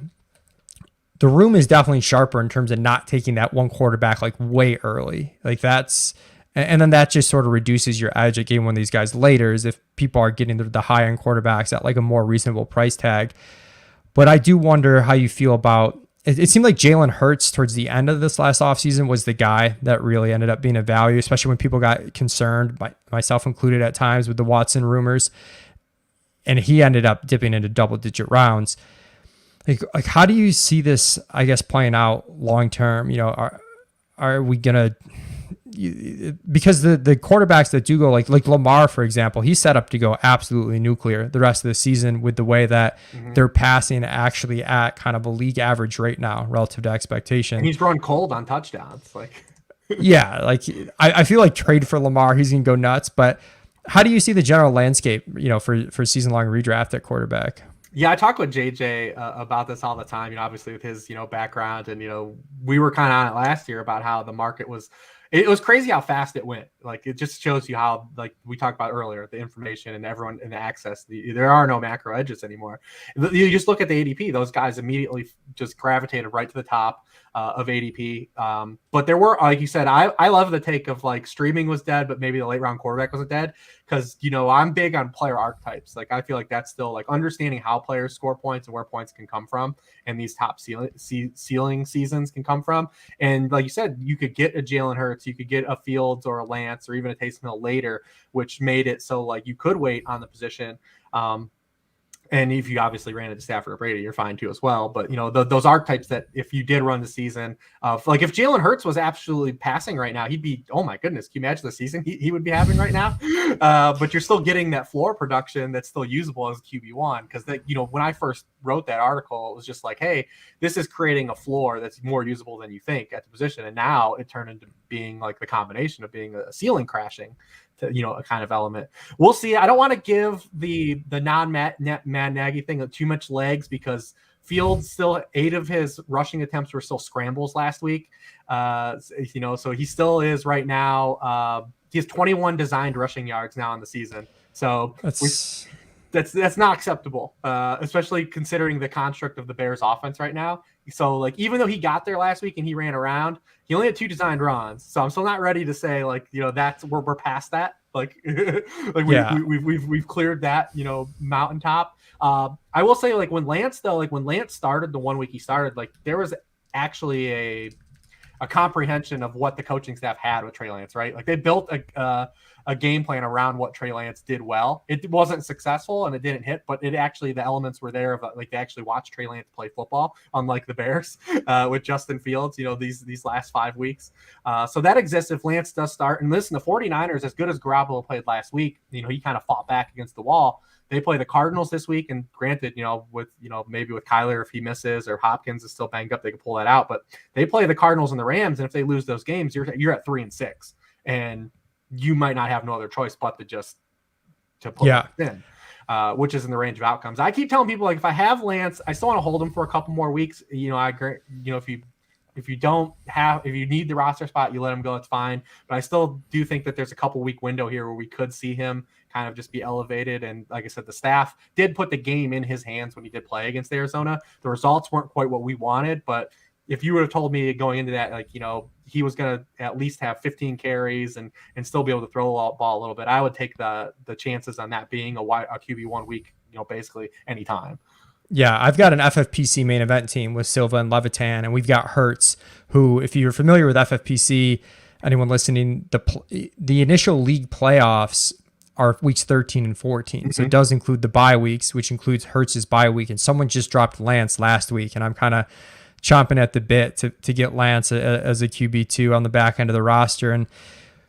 the room is definitely sharper in terms of not taking that one quarterback like way early. Like that's... And then that just sort of reduces your edge at getting one of these guys later is if people are getting the high-end quarterbacks at like a more reasonable price tag. But I do wonder how you feel about it. It seemed like Jalen Hurts towards the end of this last offseason was the guy that really ended up being a value, especially when people got concerned, myself included at times, with the Watson rumors. And he ended up dipping into double-digit rounds. Like how do you see this, I guess, playing out long-term? Are we going to... because the quarterbacks that do go like Lamar, for example, he's set up to go absolutely nuclear the rest of the season with the way that they're passing actually at kind of a league average rate now relative to expectation. And he's run cold on touchdowns. I feel like trade for Lamar, he's going to go nuts. But how do you see the general landscape, for season long redraft at quarterback? Yeah, I talk with JJ about this all the time, obviously with his, background. And, we were kind of on it last year about how the market was. It was crazy how fast it went. Like, it just shows you how, like we talked about earlier, the information and everyone and the access, there are no macro edges anymore. You just look at the ADP, those guys immediately just gravitated right to the top of ADP. But there were, like you said, I love the take of like streaming was dead, but maybe the late round quarterback wasn't dead. Because, I'm big on player archetypes. Like, I feel like that's still like understanding how players score points and where points can come from. And these top ceiling seasons can come from. And like you said, you could get a Jalen Hurts, you could get a Fields or a Lance or even a Taysom Hill later, which made it so like you could wait on the position. And if you obviously ran into Stafford or Brady, you're fine too as well. But, those archetypes that if you did run the season of, like, if Jalen Hurts was absolutely passing right now, he'd be, oh my goodness, can you imagine the season he would be having right now? But you're still getting that floor production that's still usable as QB1. Because, when I first wrote that article, it was just like, hey, this is creating a floor that's more usable than you think at the position. And now it turned into being like the combination of being a ceiling crashing to, a kind of element. We'll see. I don't want to give the non-Matt Nagy thing too much legs, because Fields still, 8 of his rushing attempts were still scrambles last week. So he still is right now. He has 21 designed rushing yards now in the season. So that's not acceptable, especially considering the construct of the Bears offense right now. So, like, even though he got there last week and he ran around, he only had 2 designed runs. So I'm still not ready to say, like, that's where we're past that. Like, we've cleared that, mountaintop. I will say, like, when Lance started the 1 week he started, like, there was actually a comprehension of what the coaching staff had with Trey Lance, right? Like, they built a game plan around what Trey Lance did well. It wasn't successful and it didn't hit, but the elements were there of, like, they actually watched Trey Lance play football, unlike the Bears with Justin Fields, these last 5 weeks. So that exists if Lance does start. And listen, the 49ers, as good as Garoppolo played last week, he kind of fought back against the wall. They play the Cardinals this week, and granted, maybe with Kyler, if he misses, or Hopkins is still banged up, they can pull that out. But they play the Cardinals and the Rams, and if they lose those games, you're at 3-6, and you might not have no other choice but to put it in, which is in the range of outcomes. I keep telling people, like, if I have Lance, I still want to hold him for a couple more weeks. I agree. If you need the roster spot, you let him go, it's fine. But I still do think that there's a couple week window here where we could see him kind of just be elevated. And like I said, the staff did put the game in his hands when he did play against Arizona. The results weren't quite what we wanted, but if you would have told me going into that, like, he was going to at least have 15 carries and still be able to throw the ball a little bit, I would take the chances on that being a QB1 week, basically anytime. Yeah, I've got an FFPC main event team with Silva and Levitan, and we've got Hurts, who, if you're familiar with FFPC, anyone listening, the initial league playoffs are weeks 13 and 14. Mm-hmm. So it does include the bye weeks, which includes Hurts' bye week. And someone just dropped Lance last week, and I'm kind of chomping at the bit to get Lance as a QB2 on the back end of the roster. And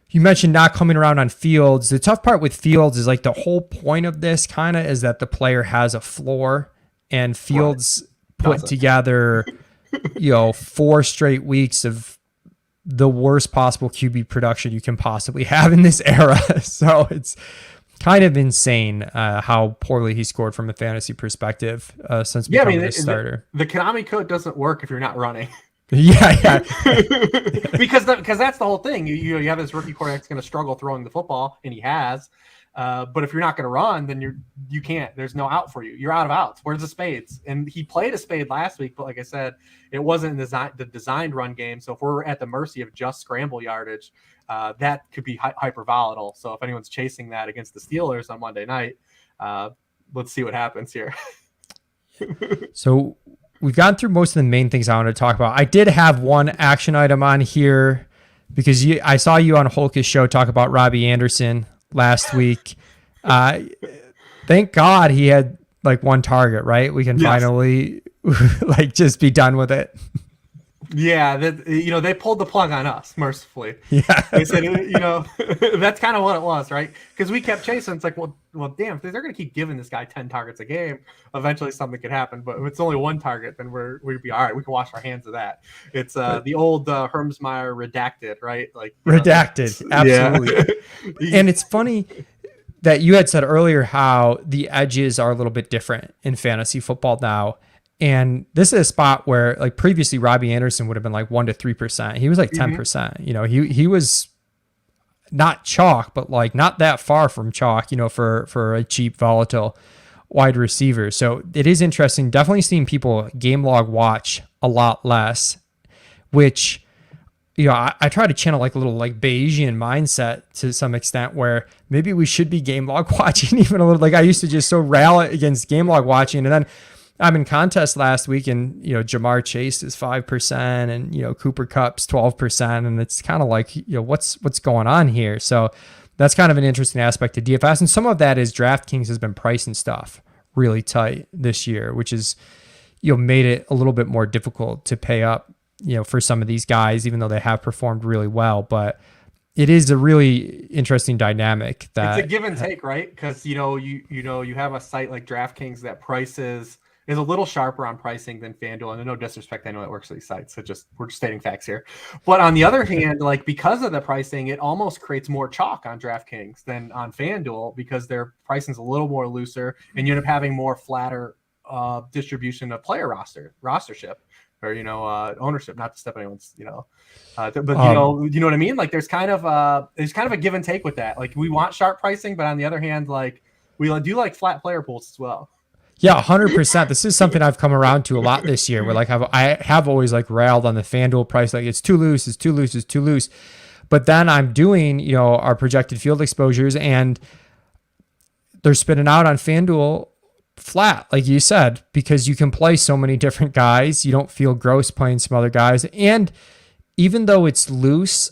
you mentioned not coming around on Fields. The tough part with Fields is, like, the whole point of this kind of is that the player has a floor, and Fields put together, 4 straight weeks of the worst possible QB production you can possibly have in this era. So it's kind of insane how poorly he scored from a fantasy perspective since becoming a starter. The Konami code doesn't work if you're not running. Yeah. because that's the whole thing. You have this rookie quarterback that's going to struggle throwing the football, and he has. But if you're not going to run, then you can't. There's no out for you. You're out of outs. Where's the spades? And he played a spade last week, but like I said, it wasn't the designed run game. So if we're at the mercy of just scramble yardage, that could be hyper volatile. So if anyone's chasing that against the Steelers on Monday night, let's see what happens here. So we've gone through most of the main things I wanted to talk about. I did have one action item on here because I saw you on Holk's show talk about Robbie Anderson last week. Thank God he had like one target, right? We can finally like just be done with it. Yeah, they pulled the plug on us, mercifully. Yeah. They said, that's kind of what it was, right? Because we kept chasing. It's like, well, damn, if they're going to keep giving this guy 10 targets a game, eventually something could happen. But if it's only one target, then we'd be all right. We can wash our hands of that. It's the old Hermsmeyer redacted, right? Like redacted, absolutely. Yeah. And it's funny that you had said earlier how the edges are a little bit different in fantasy football now. And this is a spot where, like, previously Robbie Anderson would have been like 1 to 3%. He was like 10%. He was not chalk, but like not that far from chalk, for a cheap, volatile wide receiver. So it is interesting. Definitely seeing people game log watch a lot less, which, I try to channel like a little like Bayesian mindset to some extent where maybe we should be game log watching even a little. Like I used to just so rail against game log watching, and then I'm in contest last week, and Jamar Chase is 5%, and Cooper Kupp's 12%, and it's kind of like what's going on here. So that's kind of an interesting aspect to DFS, and some of that is DraftKings has been pricing stuff really tight this year, which is, made it a little bit more difficult to pay up, for some of these guys, even though they have performed really well. But it is a really interesting dynamic that it's a give and take, right? Because you have a site like DraftKings that prices is a little sharper on pricing than FanDuel. And no disrespect, I know it works for these sites, so we're just stating facts here. But on the other hand, like because of the pricing, it almost creates more chalk on DraftKings than on FanDuel because their pricing is a little more looser, and you end up having more flatter distribution of player rostership. Or ownership, not to step anyone's, but you know what I mean. Like there's kind of a give and take with that. Like we want sharp pricing, but on the other hand, like we do like flat player pools as well. Yeah, 100%. This is something I've come around to a lot this year. Where like I have always like railed on the FanDuel price, like it's too loose, it's too loose, it's too loose. But then I'm doing our projected field exposures, and they're spitting out on FanDuel flat, like you said, because you can play so many different guys. You don't feel gross playing some other guys. And even though it's loose,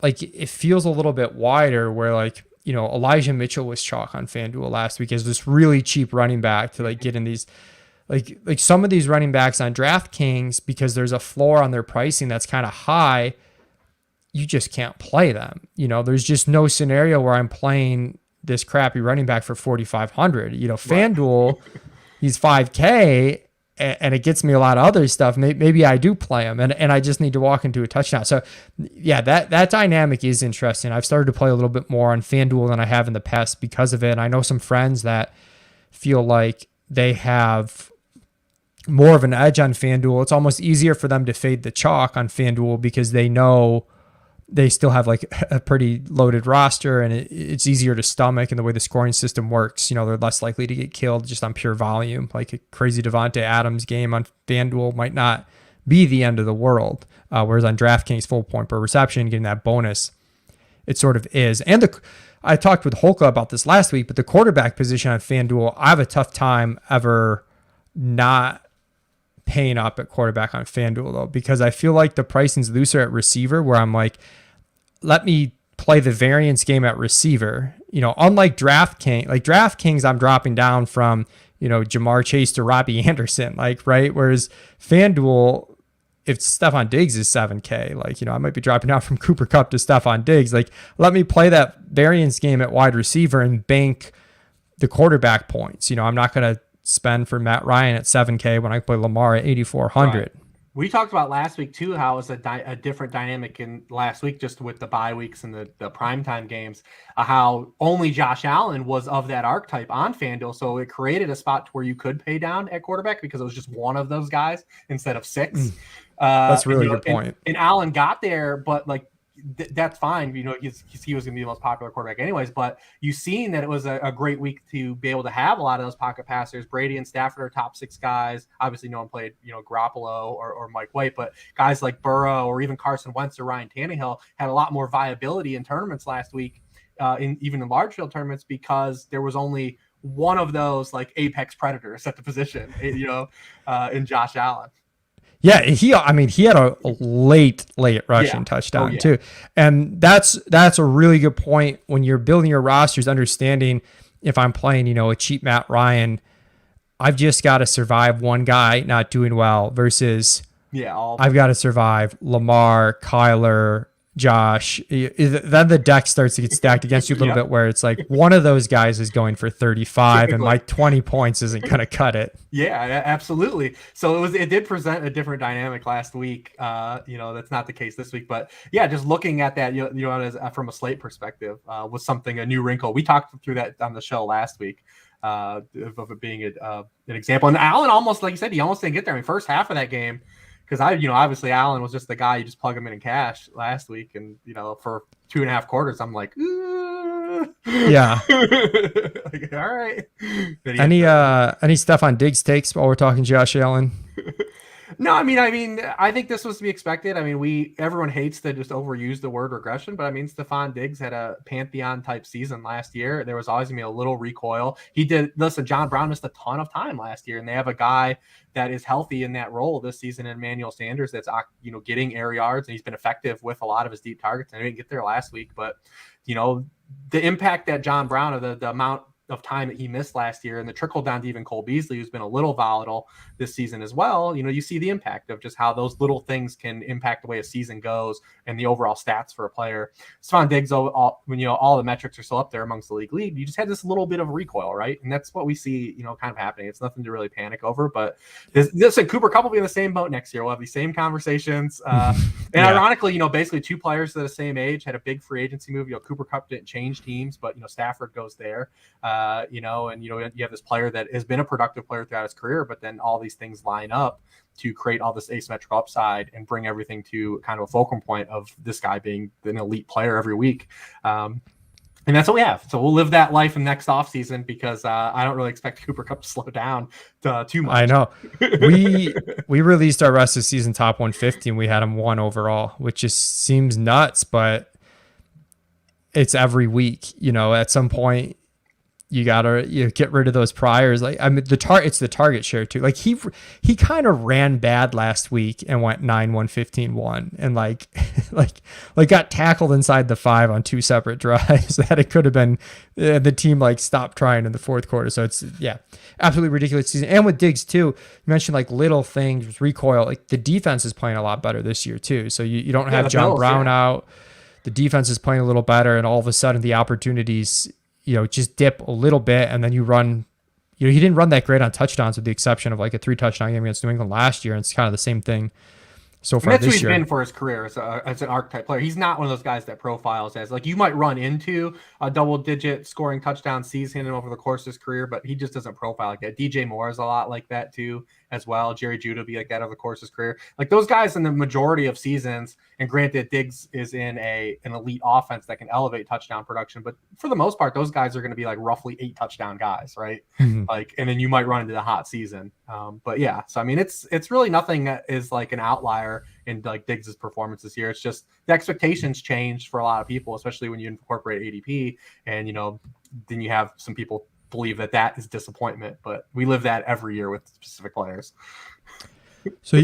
like it feels a little bit wider where like, Elijah Mitchell was chalk on FanDuel last week as this really cheap running back to like get in these, like some of these running backs on DraftKings, because there's a floor on their pricing that's kind of high. You just can't play them. There's just no scenario where I'm playing this crappy running back for 4,500. FanDuel, he's 5K, and it gets me a lot of other stuff. Maybe I do play him, and I just need to walk into a touchdown. So, yeah, that dynamic is interesting. I've started to play a little bit more on FanDuel than I have in the past because of it. And I know some friends that feel like they have more of an edge on FanDuel. It's almost easier for them to fade the chalk on FanDuel because they know they still have like a pretty loaded roster, and it's easier to stomach. And the way the scoring system works, they're less likely to get killed just on pure volume. Like a crazy Devontae Adams game on FanDuel might not be the end of the world. Whereas on DraftKings, full point per reception, getting that bonus, it sort of is. And I talked with Holka about this last week, but the quarterback position on FanDuel, I have a tough time ever not paying up at quarterback on FanDuel though, because I feel like the pricing's looser at receiver, where I'm like, let me play the variance game at receiver. Unlike DraftKings, I'm dropping down from, Jamar Chase to Robbie Anderson, like, right? Whereas FanDuel, if Stephon Diggs is 7K, like, I might be dropping down from Cooper Kupp to Stephon Diggs. Like, let me play that variance game at wide receiver and bank the quarterback points. I'm not going to spend for Matt Ryan at 7K when I play Lamar at 8,400. Right. We talked about last week too how it was a different dynamic in last week, just with the bye weeks and the primetime games, how only Josh Allen was of that archetype on FanDuel. So it created a spot where you could pay down at quarterback because it was just one of those guys instead of six. That's really good point. And Allen got there, but like that's fine. He was going to be the most popular quarterback anyways, but you've seen that it was a great week to be able to have a lot of those pocket passers. Brady and Stafford are top six guys. Obviously no one played, Garoppolo or Mike White, but guys like Burrow or even Carson Wentz or Ryan Tannehill had a lot more viability in tournaments last week, even in large field tournaments, because there was only one of those like apex predators at the position, in Josh Allen. Yeah, he had a late rushing touchdown too. And that's a really good point when you're building your rosters, understanding if I'm playing, a cheap Matt Ryan, I've just got to survive one guy not doing well versus I've got to survive Lamar, Kyler, Josh. Then the deck starts to get stacked against you a little bit, where it's like one of those guys is going for 35 and my 20 points isn't going to cut it. Yeah, absolutely. So it did present a different dynamic last week. That's not the case this week, but yeah, just looking at that, as, from a slate perspective, was something, a new wrinkle. We talked through that on the show last week, of it being an example. And Allen almost, like you said, he almost didn't get there. First half of that game, because obviously Allen was just the guy you just plug him in cash last week, and for 2.5 quarters, I'm like, yeah, like, all right. Any stuff on Diggs takes while we're talking Josh Allen? No, I think this was to be expected. Everyone hates to just overuse the word regression, but Stephon Diggs had a Pantheon type season last year. There was always gonna be a little recoil. John Brown missed a ton of time last year, and they have a guy that is healthy in that role this season in Emmanuel Sanders that's getting air yards, and he's been effective with a lot of his deep targets. And I didn't get there last week, but the impact that John Brown, or the amount of time that he missed last year and the trickle down to even Cole Beasley, who's been a little volatile this season as well, you see the impact of just how those little things can impact the way a season goes and the overall stats for a player. Stephon Diggs, when all the metrics are still up there amongst the lead, you just had this little bit of recoil, right? And that's what we see, kind of happening. It's nothing to really panic over, but this and Cooper Kupp will be in the same boat next year. We'll have these same conversations. And ironically, basically two players that are the same age had a big free agency move. Cooper Kupp didn't change teams, but Stafford goes there. And you have this player that has been a productive player throughout his career, but then all these things line up to create all this asymmetrical upside and bring everything to kind of a focal point of this guy being an elite player every week. And that's what we have. So we'll live that life in next offseason because I don't really expect Cooper Kupp to slow down too much. I know. We released our rest of season top 150 and we had him 1 overall, which just seems nuts, but it's every week. At some point you gotta get rid of those priors. Like, I mean, it's the target share too. Like he kind of ran bad last week and went 9-1, 15-1, and like got tackled inside the 5 on 2 separate drives that it could have been the team stopped trying in the fourth quarter. So it's absolutely ridiculous season. And with Diggs too, you mentioned little things, recoil. Like the defense is playing a lot better this year too. So you don't have John Bills, Brown out. The defense is playing a little better, and all of a sudden the opportunities just dip a little bit, and then you run. He didn't run that great on touchdowns, with the exception of a 3-touchdown game against New England last year, and it's kind of the same thing so far this year. That's who he's been for his career as an archetype player. He's not one of those guys that profiles as you might run into a double-digit scoring touchdown season over the course of his career, but he just doesn't profile like that. DJ Moore is a lot like that too, as well. Jerry Jeudy will be like that over the course of his career. Those guys in the majority of seasons, and granted, Diggs is in an elite offense that can elevate touchdown production, but for the most part, those guys are going to be roughly 8 touchdown guys, right? Mm-hmm. And then you might run into the hot season. But yeah, so I mean, it's really nothing that is an outlier in Diggs' performance this year. It's just the expectations changed for a lot of people, especially when you incorporate ADP, and then you have some people believe that is disappointment, but we live that every year with specific players. So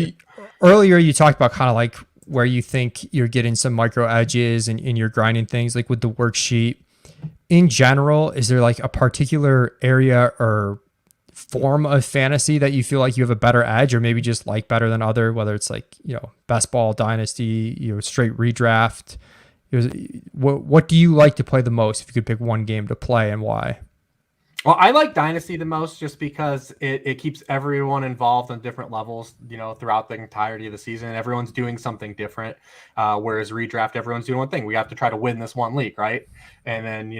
earlier you talked about kind of where you think you're getting some micro edges and you're grinding things with the worksheet. In general, is there a particular area or form of fantasy that you feel you have a better edge, or maybe just better than other, whether it's best ball, dynasty, straight redraft? What do you like to play the most if you could pick one game to play, and why? Well, I like Dynasty the most just because it keeps everyone involved on different levels, throughout the entirety of the season. Everyone's doing something different, whereas Redraft, everyone's doing one thing. We have to try to win this one league, right? And then,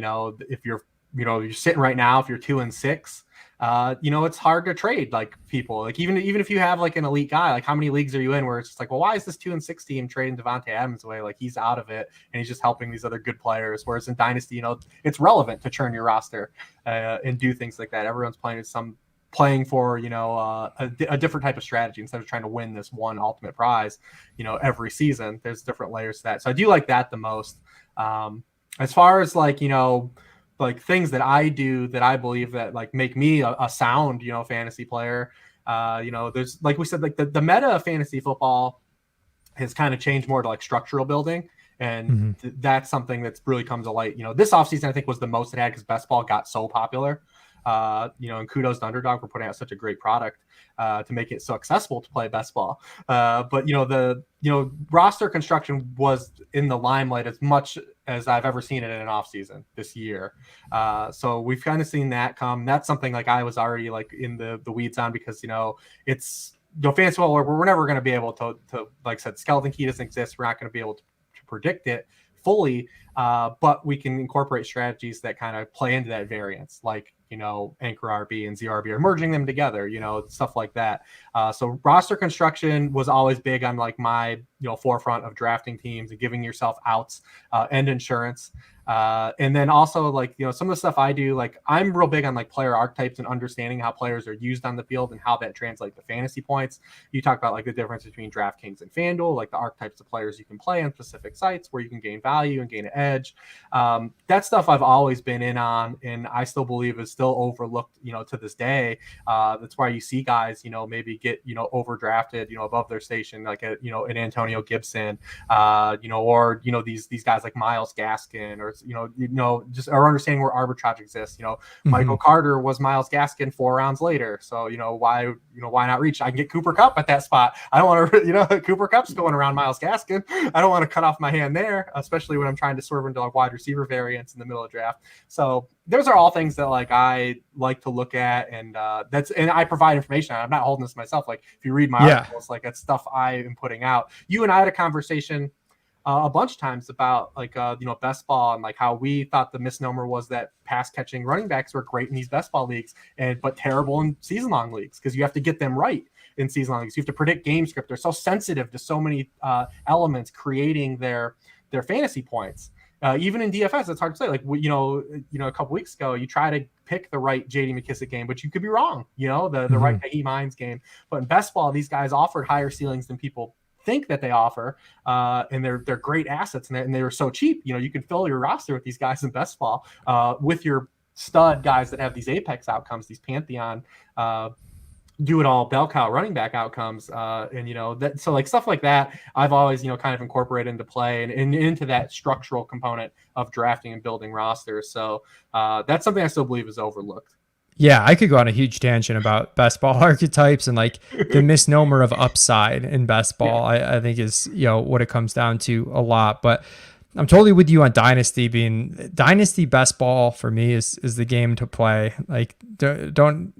if you're sitting right now, if you're 2-6, it's hard to trade people. Even if you have an elite guy, how many leagues are you in where it's just well, why is this 2-6 team trading Devontae Adams away? He's out of it and he's just helping these other good players. Whereas in Dynasty, it's relevant to churn your roster and do things like that. Everyone's playing for a different type of strategy instead of trying to win this one ultimate prize. Every season there's different layers to that. So I do like that the most. As far as things that I do that I believe that make me a sound, fantasy player. There's we said, the meta of fantasy football has kind of changed more to structural building. And that's something that's really come to light. This offseason, I think, was the most it had because best ball got so popular. And kudos to Underdog for putting out such a great product to make it so accessible to play best ball. But the roster construction was in the limelight as much as I've ever seen it in an offseason this year. So we've kind of seen that come. That's something I was already in the weeds on because it's fantasy football. We're never going to be able to like I said, skeleton key doesn't exist. We're not going to be able to predict it fully, but we can incorporate strategies that kind of play into that variance, Anchor RB and ZRB are merging them together, stuff like that. So roster construction was always big on my, forefront of drafting teams and giving yourself outs and insurance. And then also some of the stuff I do, I'm real big on player archetypes and understanding how players are used on the field and how that translates to fantasy points. You talk about the difference between DraftKings and FanDuel, the archetypes of players you can play on specific sites where you can gain value and gain an edge. That stuff I've always been in on, and I still believe is still overlooked, to this day. That's why you see guys, maybe get, overdrafted, above their station, an Antonio Antonio Gibson, or these guys like Myles Gaskin, or just our understanding where arbitrage exists. Michael Carter was Myles Gaskin 4 rounds later, so why not reach? I can get Cooper Kupp at that spot. I don't want to, Cooper Kupp's going around Myles Gaskin. I don't want to cut off my hand there, especially when I'm trying to swerve into like wide receiver variants in the middle of draft. So those are all things that like I like to look at, and I provide information. I'm not holding this myself. Like if you read my articles, like that's stuff I am putting out. You and I had a conversation a bunch of times about like best ball, and like how we thought the misnomer was that pass catching running backs were great in these best ball leagues but terrible in season long leagues, because you have to get them right in season long leagues. You have to predict game script. They're so sensitive to so many elements creating their fantasy points. Even in DFS, it's hard to say. Like a couple weeks ago, you try to pick the right J.D. McKissic game, but you could be wrong. The right Naheem Hines game. But in best ball, these guys offered higher ceilings than people think that they offer, and they're great assets, and they were so cheap. You can fill your roster with these guys in best ball with your stud guys that have these apex outcomes, these pantheon do it all bell cow running back outcomes, that. So like stuff like that, I've always kind of incorporated into play and into that structural component of drafting and building rosters. So that's something I still believe is overlooked. Yeah, I could go on a huge tangent about best ball archetypes and like the misnomer of upside in best ball. Yeah. I think is what it comes down to a lot. But I'm totally with you on Dynasty. Dynasty best ball for me is the game to play. Like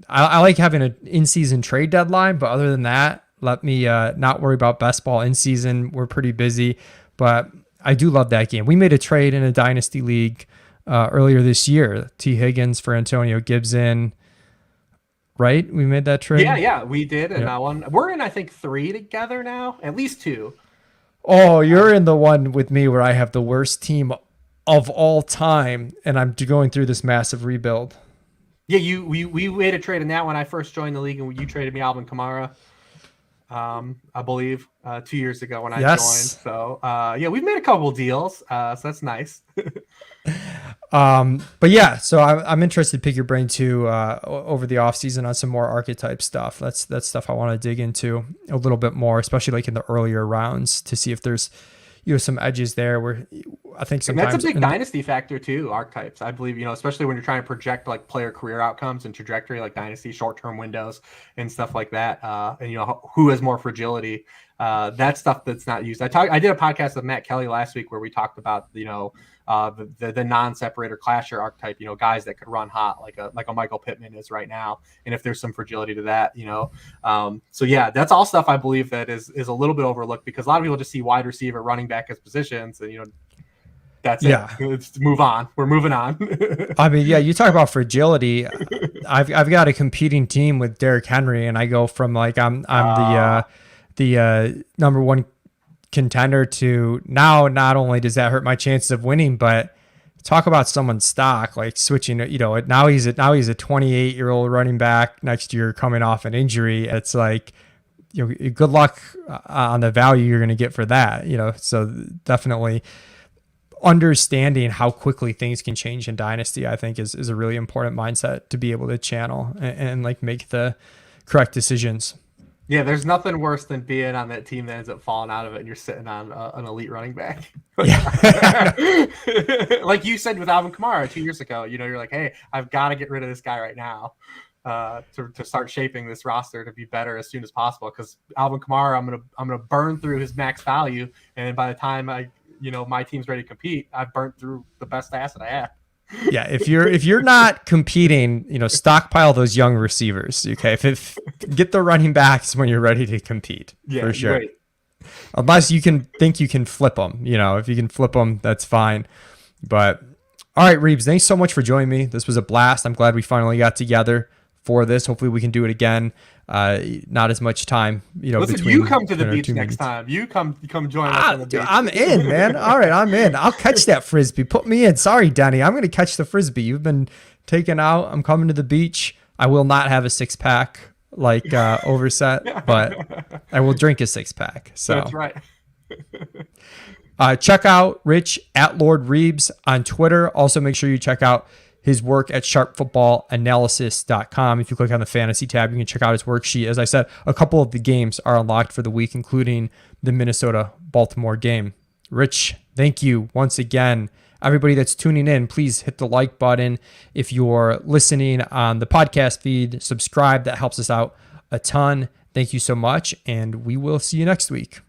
I like having an in-season trade deadline, but other than that, let me not worry about best ball in season. We're pretty busy, but I do love that game. We made a trade in a Dynasty league earlier this year, T. Higgins for Antonio Gibson, right? We made that trade. Yeah, we did. And that one, we're in, I think, 3 together now, at least 2. Oh, you're in the one with me where I have the worst team of all time, and I'm going through this massive rebuild. Yeah, we made a trade in that when I first joined the league, and you traded me Alvin Kamara, I believe, 2 years ago when I joined. So, we've made a couple deals, so that's nice. But yeah, so I'm interested to pick your brain too over the off season on some more archetype stuff. That's stuff I want to dig into a little bit more, especially like in the earlier rounds, to see if there's some edges there where I think sometimes. And that's a big dynasty factor too, archetypes. I believe, especially when you're trying to project like player career outcomes and trajectory, like dynasty short-term windows and stuff like that. And who has more fragility. That's stuff that's not used. I did a podcast with Matt Kelly last week where we talked about, the non-separator clasher archetype, guys that could run hot like a Michael Pittman is right now. And if there's some fragility to that, so yeah, that's all stuff I believe that is a little bit overlooked, because a lot of people just see wide receiver, running back as positions, and that's it. Let's move on. We're moving on. I mean, yeah, you talk about fragility. I've got a competing team with Derrick Henry, and I go from like I'm the number one contender to now. Not only does that hurt my chances of winning, but talk about someone's stock like switching. Now he's a 28-year-old running back next year coming off an injury. It's like good luck on the value you're going to get for that. So definitely understanding how quickly things can change in Dynasty, I think is a really important mindset to be able to channel and like make the correct decisions. Yeah, there's nothing worse than being on that team that ends up falling out of it and you're sitting on an elite running back. Like you said with Alvin Kamara 2 years ago, you're like, hey, I've got to get rid of this guy right now to start shaping this roster to be better as soon as possible. Because Alvin Kamara, I'm gonna burn through his max value, and by the time my team's ready to compete, I've burnt through the best asset I have. Yeah, if you're not competing, stockpile those young receivers. Okay, if get the running backs when you're ready to compete, for sure. Right. Unless you can flip them, if you can flip them, that's fine. But all right, Reeves, thanks so much for joining me. This was a blast. I'm glad we finally got together for this. Hopefully we can do it again. Not as much time, Listen, between, you come to the beach next time. You come join us on the beach. I'm in, man. All right, I'm in. I'll catch that frisbee. Put me in. Sorry, Denny. I'm going to catch the frisbee. You've been taken out. I'm coming to the beach. I will not have a 6-pack like Overset, but I will drink a 6-pack. So that's right. Check out Rich at Lord Reeves on Twitter. Also, make sure you check out his work at sharpfootballanalysis.com. If you click on the fantasy tab, you can check out his worksheet. As I said, a couple of the games are unlocked for the week, including the Minnesota-Baltimore game. Rich, thank you once again. Everybody that's tuning in, please hit the like button. If you're listening on the podcast feed, subscribe. That helps us out a ton. Thank you so much, and we will see you next week.